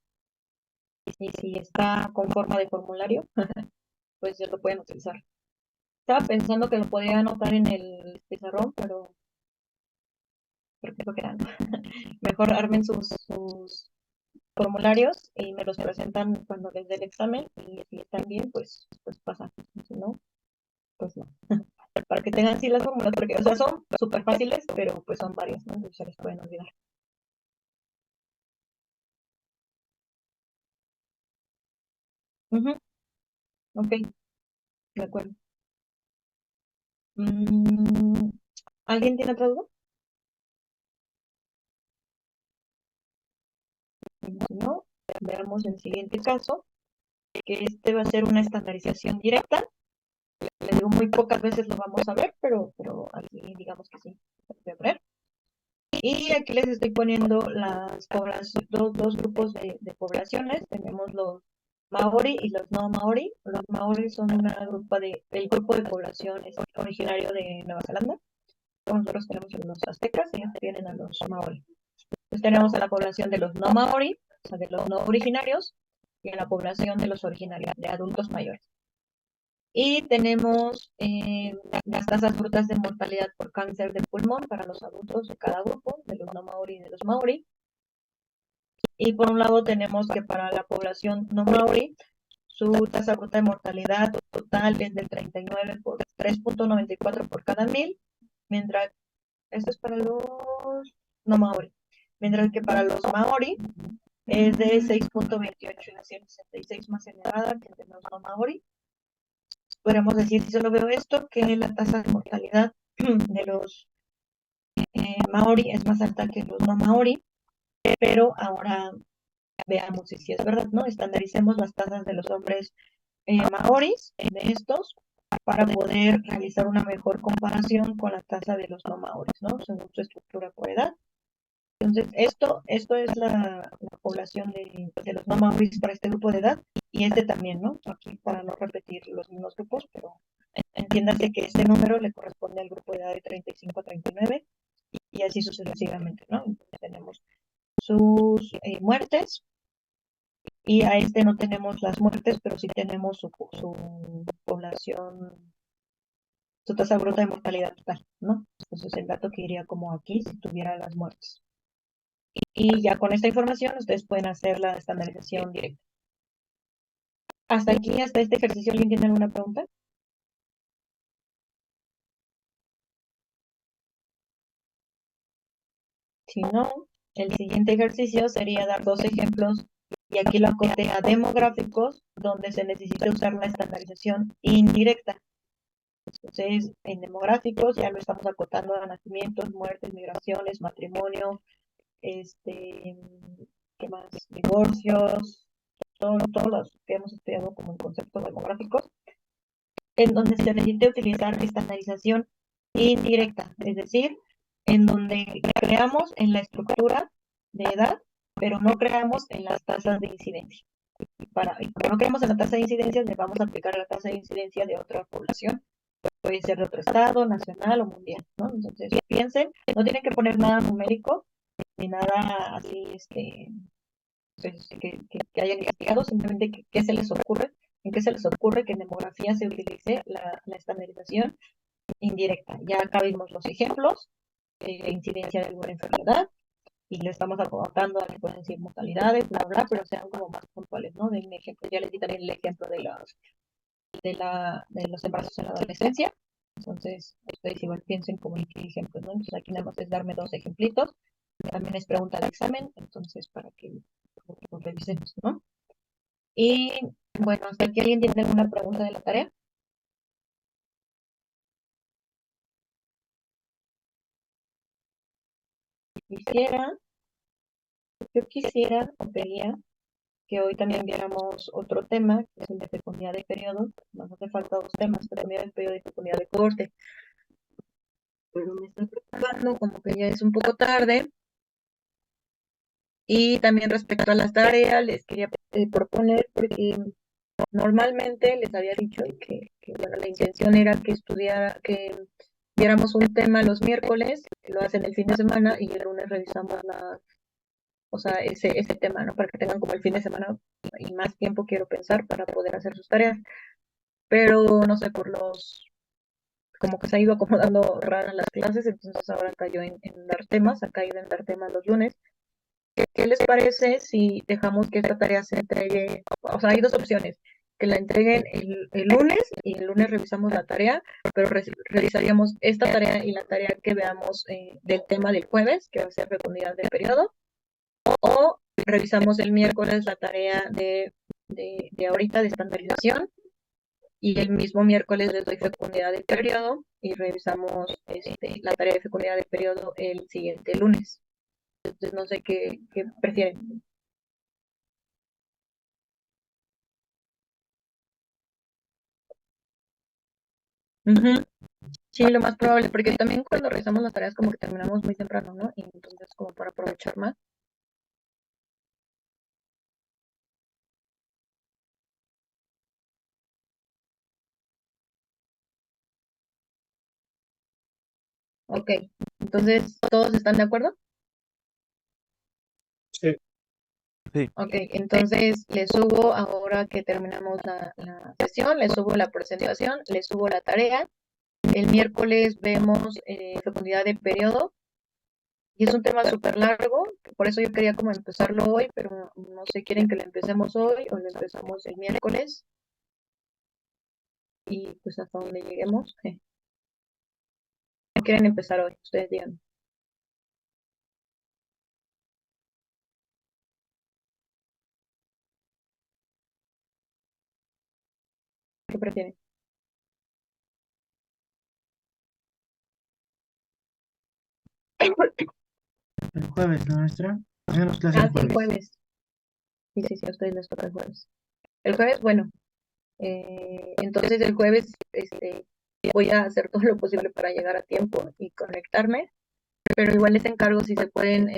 Y si está con forma de formulario, pues ya lo pueden utilizar. Estaba pensando que lo podría anotar en el pizarrón, pero creo que lo quedan. Mejor armen sus formularios y me los presentan cuando les dé el examen y si están bien, pues pasa. Si no, pues no. Para que tengan así las fórmulas, porque, o sea, son súper fáciles, pero pues son varias, ¿no? Entonces se les pueden olvidar. Ujú, ok, de acuerdo. Mm, ¿alguien tiene otra duda? Si no, veamos el siguiente caso, que este va a ser una estandarización directa. Les digo, muy pocas veces lo vamos a ver, pero aquí digamos que sí, se puede ver. Y aquí les estoy poniendo dos grupos de poblaciones. Tenemos los Maori y los no Maori. Los Maori son el grupo de población originario de Nueva Zelanda. Nosotros tenemos a los aztecas y ellos tienen a los Maori. Entonces tenemos a la población de los no Maori, o sea, de los no originarios, y a la población de los originarios, de adultos mayores. Y tenemos las tasas brutas de mortalidad por cáncer de pulmón para los adultos de cada grupo, de los no Maori y de los Maori. Y por un lado tenemos que para la población no Maori, su tasa bruta de mortalidad total es del 39 por 3.94 por cada 1000, mientras esto es para los no Maori, mientras que para los Maori es de 6.28, es decir, 66 más elevada que entre los no Maori. Podríamos decir, si solo veo esto, que la tasa de mortalidad de los Maori es más alta que los no Maori, pero ahora veamos si es verdad, ¿no? Estandaricemos las tasas de los hombres maoris de estos para poder realizar una mejor comparación con la tasa de los no maoris, ¿no? Según su estructura por edad. Entonces, esto es la población de los no maoris para este grupo de edad y este también, ¿no? Aquí para no repetir los mismos grupos, pero entiéndase que este número le corresponde al grupo de edad de 35 a 39 y así sucesivamente, ¿no? Entonces, tenemos sus muertes y a este no tenemos las muertes, pero sí tenemos su población, su tasa bruta de mortalidad total, ¿no? Entonces el dato que iría como aquí si tuviera las muertes. Y ya con esta información ustedes pueden hacer la estandarización directa. Hasta aquí, hasta este ejercicio, ¿alguien tiene alguna pregunta? Si no, el siguiente ejercicio sería dar dos ejemplos y aquí lo acoté a demográficos donde se necesita usar la estandarización indirecta. Entonces, en demográficos ya lo estamos acotando a nacimientos, muertes, migraciones, matrimonio, ¿qué más? Divorcios, todos los que hemos estudiado como en conceptos demográficos, en donde se necesita utilizar estandarización indirecta, es decir, en donde creamos en la estructura de edad, pero no creamos en las tasas de incidencia. Y como no creamos en la tasa de incidencia, le vamos a aplicar la tasa de incidencia de otra población. Puede ser de otro estado, nacional o mundial, ¿no? Entonces, piensen, no tienen que poner nada numérico, ni nada así, pues, que hayan investigado, simplemente qué se les ocurre, en qué se les ocurre que en demografía se utilice la estandarización indirecta. Ya acá vimos los ejemplos de incidencia de alguna enfermedad y le estamos acotando a que pueden decir mortalidades, bla, bla, pero sean como más puntuales, ¿no? De un ejemplo. Ya les di también el ejemplo de los embarazos en la adolescencia. Entonces, ustedes igual piensen como en qué ejemplos, ¿no? Entonces, aquí nada más es darme dos ejemplitos. También es pregunta de examen, entonces, para que lo revisemos, ¿no? Y bueno, hasta aquí alguien tiene alguna pregunta de la tarea. Quisiera, yo quisiera o quería que hoy también viéramos otro tema, que es el de fecundidad de periodo. Nos hace falta dos temas, fecundidad de periodo y fecundidad de corte. Pero me estoy preocupando como que ya es un poco tarde. Y también respecto a las tareas, les quería proponer, porque normalmente les había dicho bueno, la intención era que viéramos un tema los miércoles, que lo hacen el fin de semana, y el lunes revisamos o sea, ese tema, ¿no? Para que tengan como el fin de semana y más tiempo, quiero pensar, para poder hacer sus tareas. Pero no sé, como que se ha ido acomodando raras las clases, entonces ahora cayó en dar temas, ha caído en dar temas los lunes. ¿Qué les parece si dejamos que esta tarea se entregue? O sea, hay dos opciones, que la entreguen el lunes y el lunes revisamos la tarea, pero revisaríamos esta tarea y la tarea que veamos del tema del jueves, que va a ser fecundidad del periodo, o revisamos el miércoles la tarea de ahorita de estandarización y el mismo miércoles les doy fecundidad del periodo y revisamos la tarea de fecundidad del periodo el siguiente lunes. Entonces no sé qué prefieren. Ujú. Sí, lo más probable, porque también cuando realizamos las tareas como que terminamos muy temprano, ¿no? Y entonces como para aprovechar más. Ok, entonces, ¿todos están de acuerdo? Sí. Sí, Ok, entonces le subo ahora que terminamos la sesión, le subo la presentación, le subo la tarea. El miércoles vemos fecundidad de periodo y es un tema súper largo, por eso yo quería como empezarlo hoy, pero no sé, ¿quieren que lo empecemos hoy o lo empezamos el miércoles? Y pues hasta donde lleguemos. ¿No quieren empezar hoy? Ustedes digan, ¿qué prefieren? El jueves, la maestra. Tenemos clase el Sí, jueves. jueves. sí, a ustedes les toca el jueves. El jueves, bueno, entonces el jueves voy a hacer todo lo posible para llegar a tiempo y conectarme, pero igual les encargo si se pueden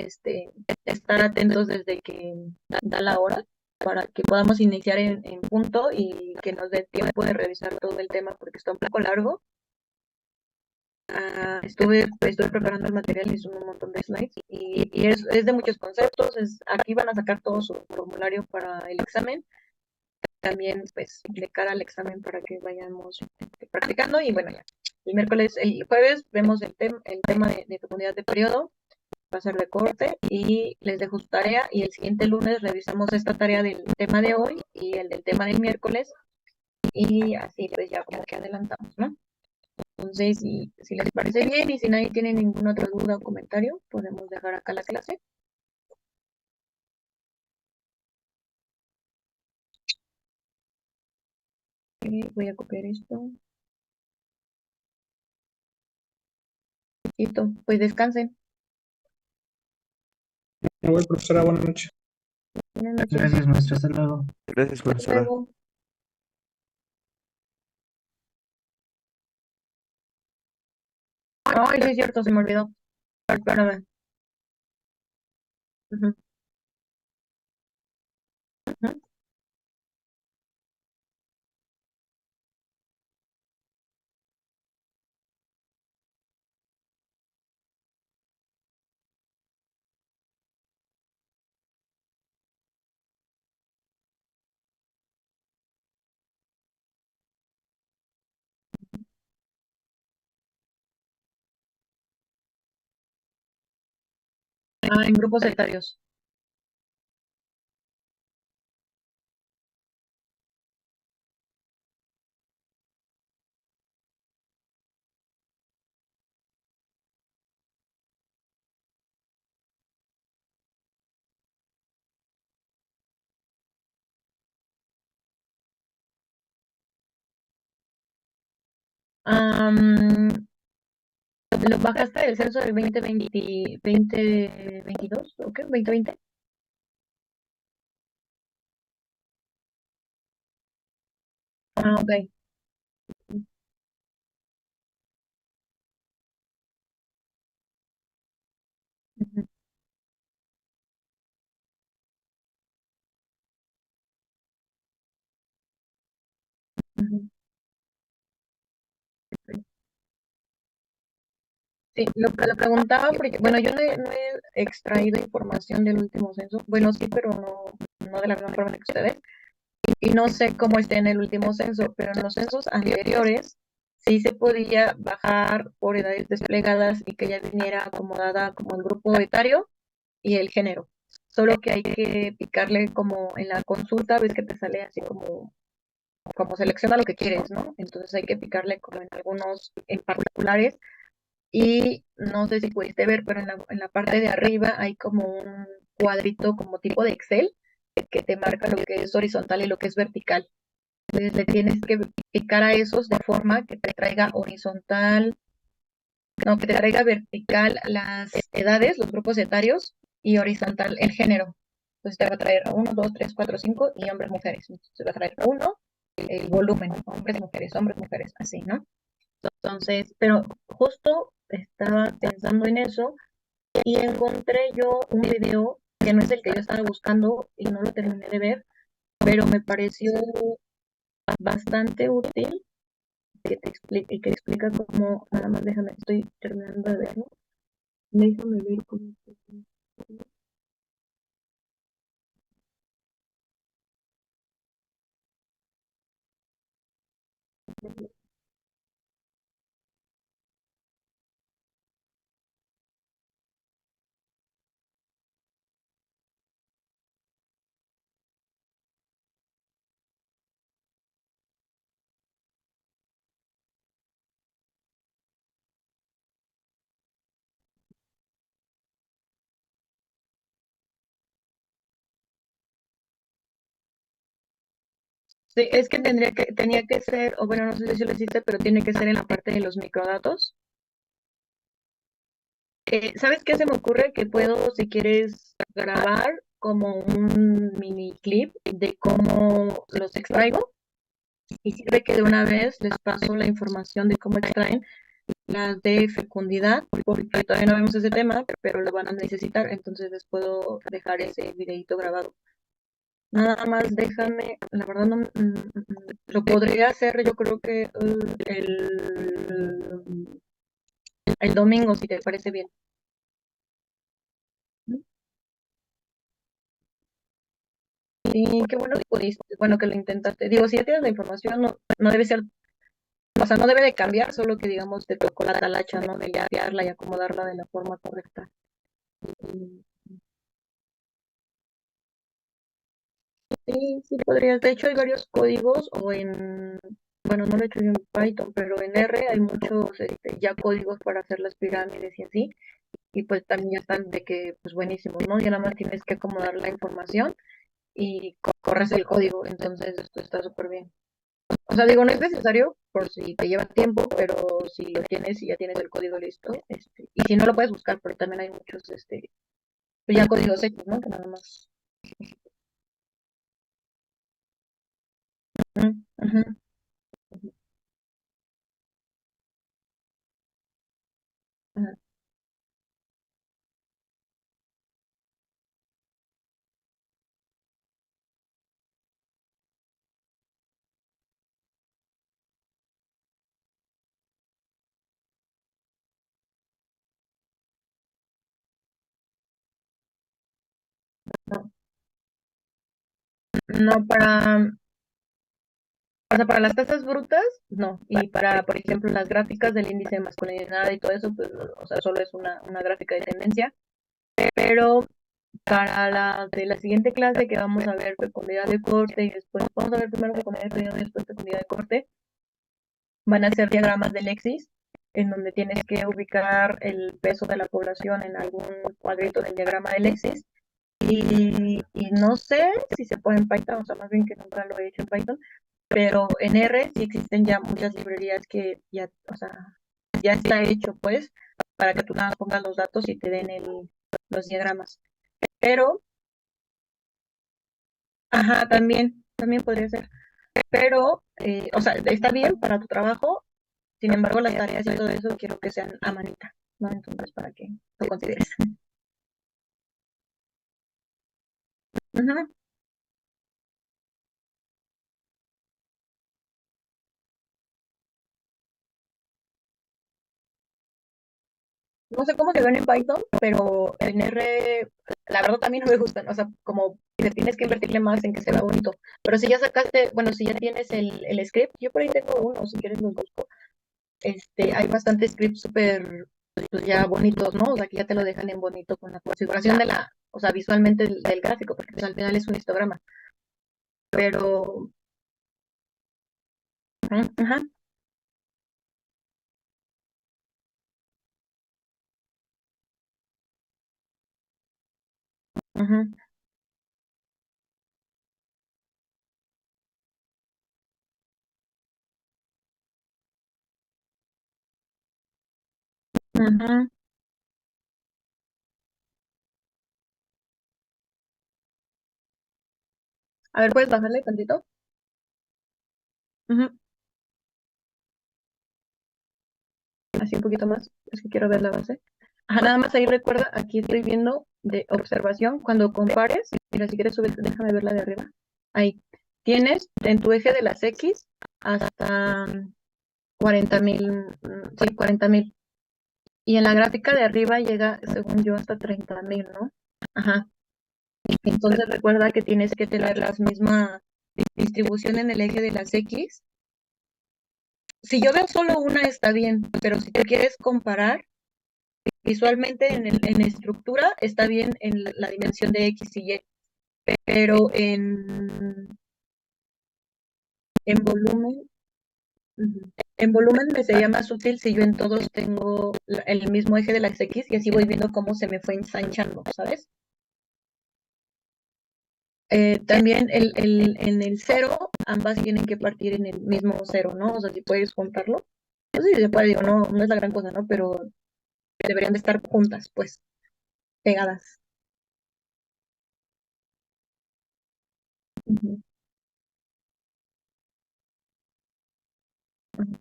estar atentos desde que da la hora para que podamos iniciar en punto y que nos dé tiempo de revisar todo el tema porque está un poco largo. Estuve preparando el material y son un montón de slides y es de muchos conceptos. Aquí van a sacar todo su formulario para el examen. También, pues, de cara al examen para que vayamos practicando. Y bueno, ya. El jueves vemos el tema de profundidad de periodo, va a ser de corte y les dejo su tarea. Y el siguiente lunes revisamos esta tarea del tema de hoy y el del tema del miércoles. Y así, pues, ya como que adelantamos, ¿no? Entonces, si les parece bien y si nadie tiene ninguna otra duda o comentario, podemos dejar acá la clase. Voy a copiar esto. Listo, pues descansen. Bueno, profesora, buenas noches. Buenas noches. Gracias, maestro. Hasta luego. Gracias, Hasta profesora. luego. Ay, sí es cierto, se me olvidó. Espérame. Ujú, ujú. En grupos etarios. ¿Lo bajaste del censo del 2022? ¿O qué? ¿2020? Ok. Ujú, ujú. Sí, lo preguntaba porque, bueno, yo no he extraído información del último censo. Bueno, sí, pero no de la misma forma que ustedes. Y no sé cómo esté en el último censo, pero en los censos anteriores sí se podía bajar por edades desplegadas y que ya viniera acomodada como el grupo etario y el género. Solo que hay que picarle como en la consulta, ves que te sale así como selecciona lo que quieres, ¿no? Entonces hay que picarle como en algunos en particulares y no sé si pudiste ver, pero en la parte de arriba hay como un cuadrito como tipo de Excel que te marca lo que es horizontal y lo que es vertical. Entonces le tienes que picar a esos de forma que te traiga horizontal, no, que te traiga vertical las edades, los grupos etarios y horizontal el género. Entonces te va a traer 1, 2, 3, 4, 5 y hombres, mujeres. Entonces te va a traer uno, el volumen, hombres, mujeres, así, ¿no? Entonces, pero justo estaba pensando en eso y encontré yo un video que no es el que yo estaba buscando y no lo terminé de ver, pero me pareció bastante útil que te explique y que explica cómo, nada más déjame, estoy terminando de verlo, déjame ver cómo. Sí, es que tenía que ser, o bueno, no sé si lo hiciste, pero tiene que ser en la parte de los microdatos. ¿Sabes qué se me ocurre? Que puedo, si quieres, grabar como un mini clip de cómo los extraigo y sirve que de una vez les paso la información de cómo extraen las de fecundidad, porque todavía no vemos ese tema, pero lo van a necesitar, entonces les puedo dejar ese videito grabado. Nada más déjame, la verdad no, lo podría hacer yo creo que el domingo, si te parece bien. Sí, qué bueno que pudiste, bueno que lo intentaste. Digo, si ya tienes la información, no debe ser, o sea, no debe de cambiar, solo que digamos te tocó la talacha, ¿no? De limpiarla y acomodarla de la forma correcta. Y sí, sí podrías. De hecho, hay varios códigos bueno, no lo he hecho yo en Python, pero en R hay muchos ya códigos para hacer las pirámides y así. Y pues también ya están de que, pues buenísimos, ¿no? Ya nada más tienes que acomodar la información y corres el código, entonces esto está súper bien. O sea, digo, no es necesario por si te lleva tiempo, pero si lo tienes y ya tienes el código listo, y si no lo puedes buscar, porque también hay muchos, pues ya códigos hechos, ¿no? Que nada más. Ujú, ujú, ujú. No, no o sea, para las tasas brutas, no. Y para, por ejemplo, las gráficas del índice de masculinidad y todo eso, pues, o sea, solo es una gráfica de tendencia. Pero para la de la siguiente clase que vamos a ver fecundidad de corte y después vamos a ver primero fecundidad de periodo y después fecundidad de corte, van a ser diagramas de Lexis en donde tienes que ubicar el peso de la población en algún cuadrito del diagrama de Lexis y no sé si se puede en Python, o sea, más bien que nunca lo he hecho en Python, pero en R sí existen ya muchas librerías que ya, o sea, ya está hecho pues para que tú nada más pongas los datos y te den los diagramas. Pero, ajá, también podría ser. Pero, o sea, está bien para tu trabajo, sin embargo, las tareas y todo eso quiero que sean a manita, ¿no? Entonces, para que lo consideres. Ujú, no sé cómo se ven en Python, pero en R, la verdad también no me gustan, o sea, como que tienes que invertirle más en que se vea bonito. Pero si ya sacaste, bueno, si ya tienes el script, yo por ahí tengo uno, si quieres los busco. Hay bastantes scripts súper, pues ya bonitos, ¿no? O sea, que ya te lo dejan en bonito con la configuración o sea, visualmente del gráfico, porque pues, al final es un histograma. Pero, ajá, ajá, ajá. A ver, ¿puedes bajarle tantito? Ujú, así un poquito más, es que quiero ver la base. Ajá, nada más ahí recuerda, aquí estoy viendo de observación, cuando compares, mira, si quieres subir, déjame ver la de arriba. Ahí, tienes en tu eje de las X hasta 40,000, sí, 40,000. Y en la gráfica de arriba llega, según yo, hasta 30,000, ¿no? Ajá. Entonces recuerda que tienes que tener la misma distribución en el eje de las X. Si yo veo solo una está bien, pero si te quieres comparar, visualmente en estructura está bien en la dimensión de X y Y, pero en volumen, ujú, en volumen me sería más útil si yo en todos tengo el mismo eje de las X y así voy viendo cómo se me fue ensanchando, ¿sabes? También en el cero, ambas tienen que partir en el mismo cero, ¿no? O sea, si puedes juntarlo. No sé si se puede, digo, no es la gran cosa, ¿no? Pero deberían de estar juntas, pues, pegadas. Ujú, ujú.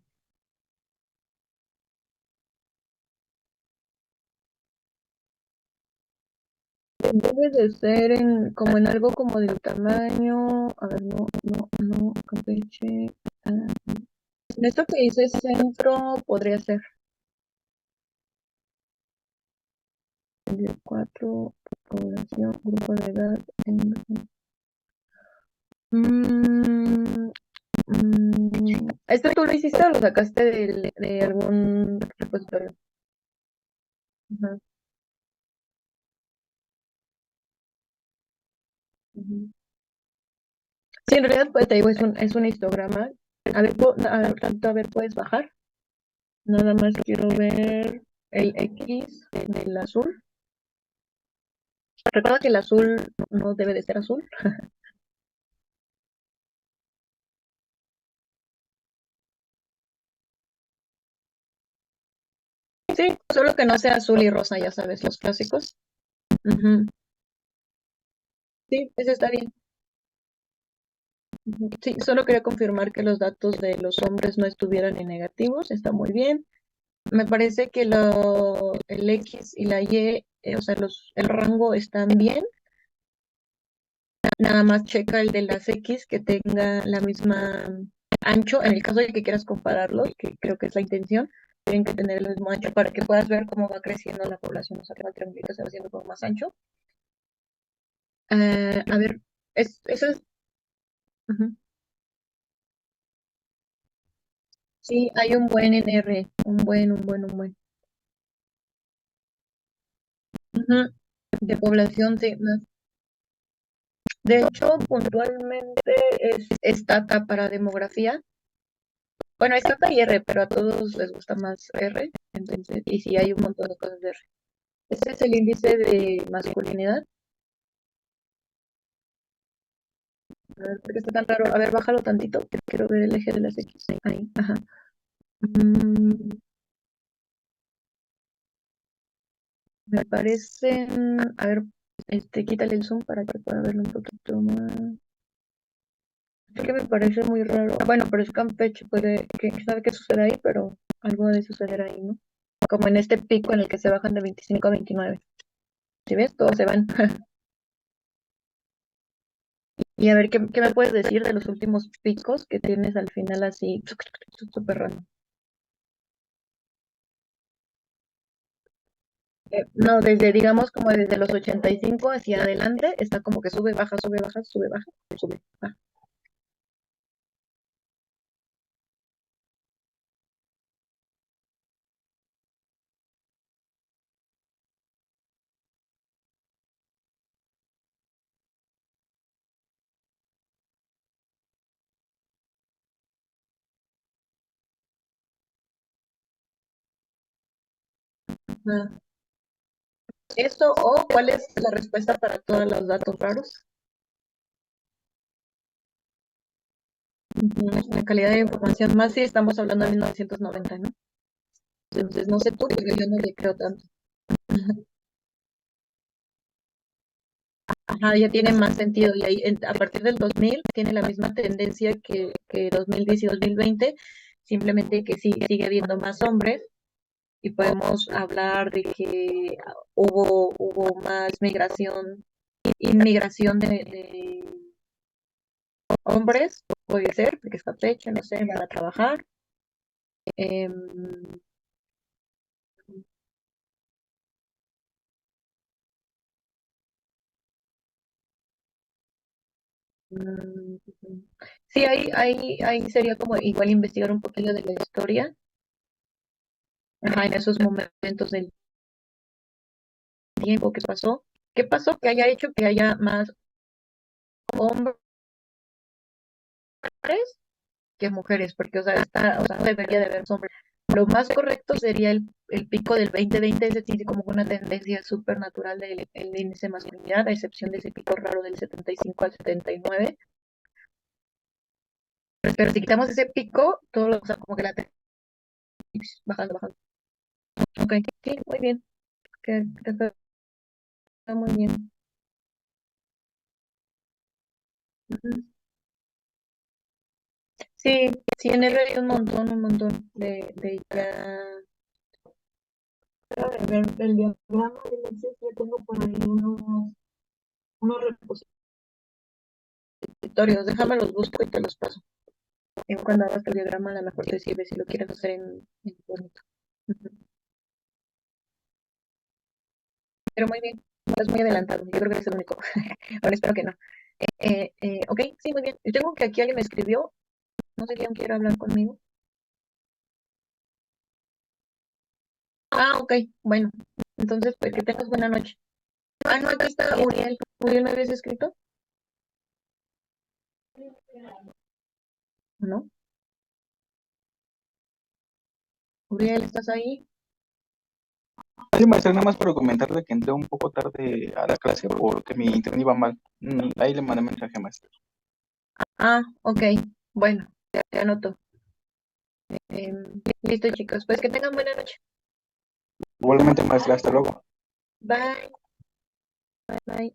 Debe de ser como en algo como del tamaño, a ver, no, Campeche. ah, En esto que dice centro, podría ser de cuatro, población, grupo de edad. Mm, ¿Este tú lo hiciste o lo sacaste de algún repositorio? Ajá, ujú. Sí, en realidad, pues te digo, es un histograma. A ver, a ver, puedes bajar. Nada más quiero ver el X en el azul. Recuerda que el azul no debe de ser azul. Sí, solo que no sea azul y rosa, ya sabes, los clásicos. Ujú. Sí, ese está bien. Ujú. Sí, solo quería confirmar que los datos de los hombres no estuvieran en negativos, está muy bien. Me parece que el X y la Y, o sea, el rango están bien. Nada más checa el de las X que tenga la misma ancho. En el caso de que quieras compararlos, que creo que es la intención, tienen que tener el mismo ancho para que puedas ver cómo va creciendo la población. O sea, que el triangulito se va haciendo como más ancho. A ver, eso es. Ujú. Sí, hay un buen NR, un buen. Ujú. De población, sí. De hecho, puntualmente es Tata para demografía. Bueno, es Tata y R, pero a todos les gusta más R. Entonces, y sí, hay un montón de cosas de R. Ese es el índice de masculinidad. A ver, ¿por qué está tan raro? A ver, bájalo tantito, que quiero ver el eje de las X. Ahí, ajá. Mm, Me parecen. A ver, quítale el zoom para que pueda verlo un poquito más. Es que me parece muy raro. Bueno, pero es Campeche, quién sabe qué sucede ahí, pero algo debe suceder ahí, ¿no? Como en este pico en el que se bajan de 25 a 29. Si ves, todos se van. Y a ver, ¿qué me puedes decir de los últimos picos que tienes al final así, súper raro? No, digamos, como desde los 85 hacia adelante, está como que sube, baja, sube, baja, sube, baja, sube, baja. Ajá. ¿Eso o cuál es la respuesta para todos los datos raros? Ujú. La calidad de información, más si estamos hablando de 1990, ¿no? Entonces, no sé tú, pero yo no le creo tanto. Ajá, ya tiene más sentido y ahí a partir del 2000 tiene la misma tendencia que 2010 y 2020, simplemente que sí sigue habiendo más hombres y podemos hablar de que hubo más inmigración de hombres, puede ser, porque está fecha, no sé, van a trabajar. em, mm, sí, ahí sería como igual investigar un poquillo de la historia, ajá, en esos momentos del tiempo que pasó. ¿Qué pasó que haya hecho que haya más hombres que mujeres? Porque, o sea, no debería de haber hombres. Lo más correcto sería el pico del 2020, es decir, como una tendencia súper natural del el índice de masculinidad, a excepción de ese pico raro del 75 al 79. Pero si quitamos ese pico, o sea, como que la tendencia bajando, bajando. Ok, sí, muy bien, que está muy bien. Ujú. Sí, sí, en R hay un montón de ya. A ver, el diagrama de Access ya tengo por ahí unos repositorios. Déjame los busco y te los paso. Y cuando hagas el diagrama, a lo mejor te sirve si lo quieres hacer en bonito. Ujú. Pero muy bien, estás muy adelantado. Yo creo que eres el único. Ahora espero que no. Ok, sí, muy bien. Yo tengo que aquí alguien me escribió. No sé quién quiere hablar conmigo. Ah, ok, bueno. Entonces, pues que tengas buena noche. Ah, no, aquí está Uriel. ¿Uriel me habías escrito? ¿No? Uriel, ¿estás ahí? Sí, maestra, nada más para comentarle que entré un poco tarde a la clase porque mi internet iba mal. Ahí le mandé mensaje, maestra. Ah, ok. Bueno, ya anoto. Listo, chicos. Pues que tengan buena noche. Igualmente, maestra, hasta luego. Bye. Bye.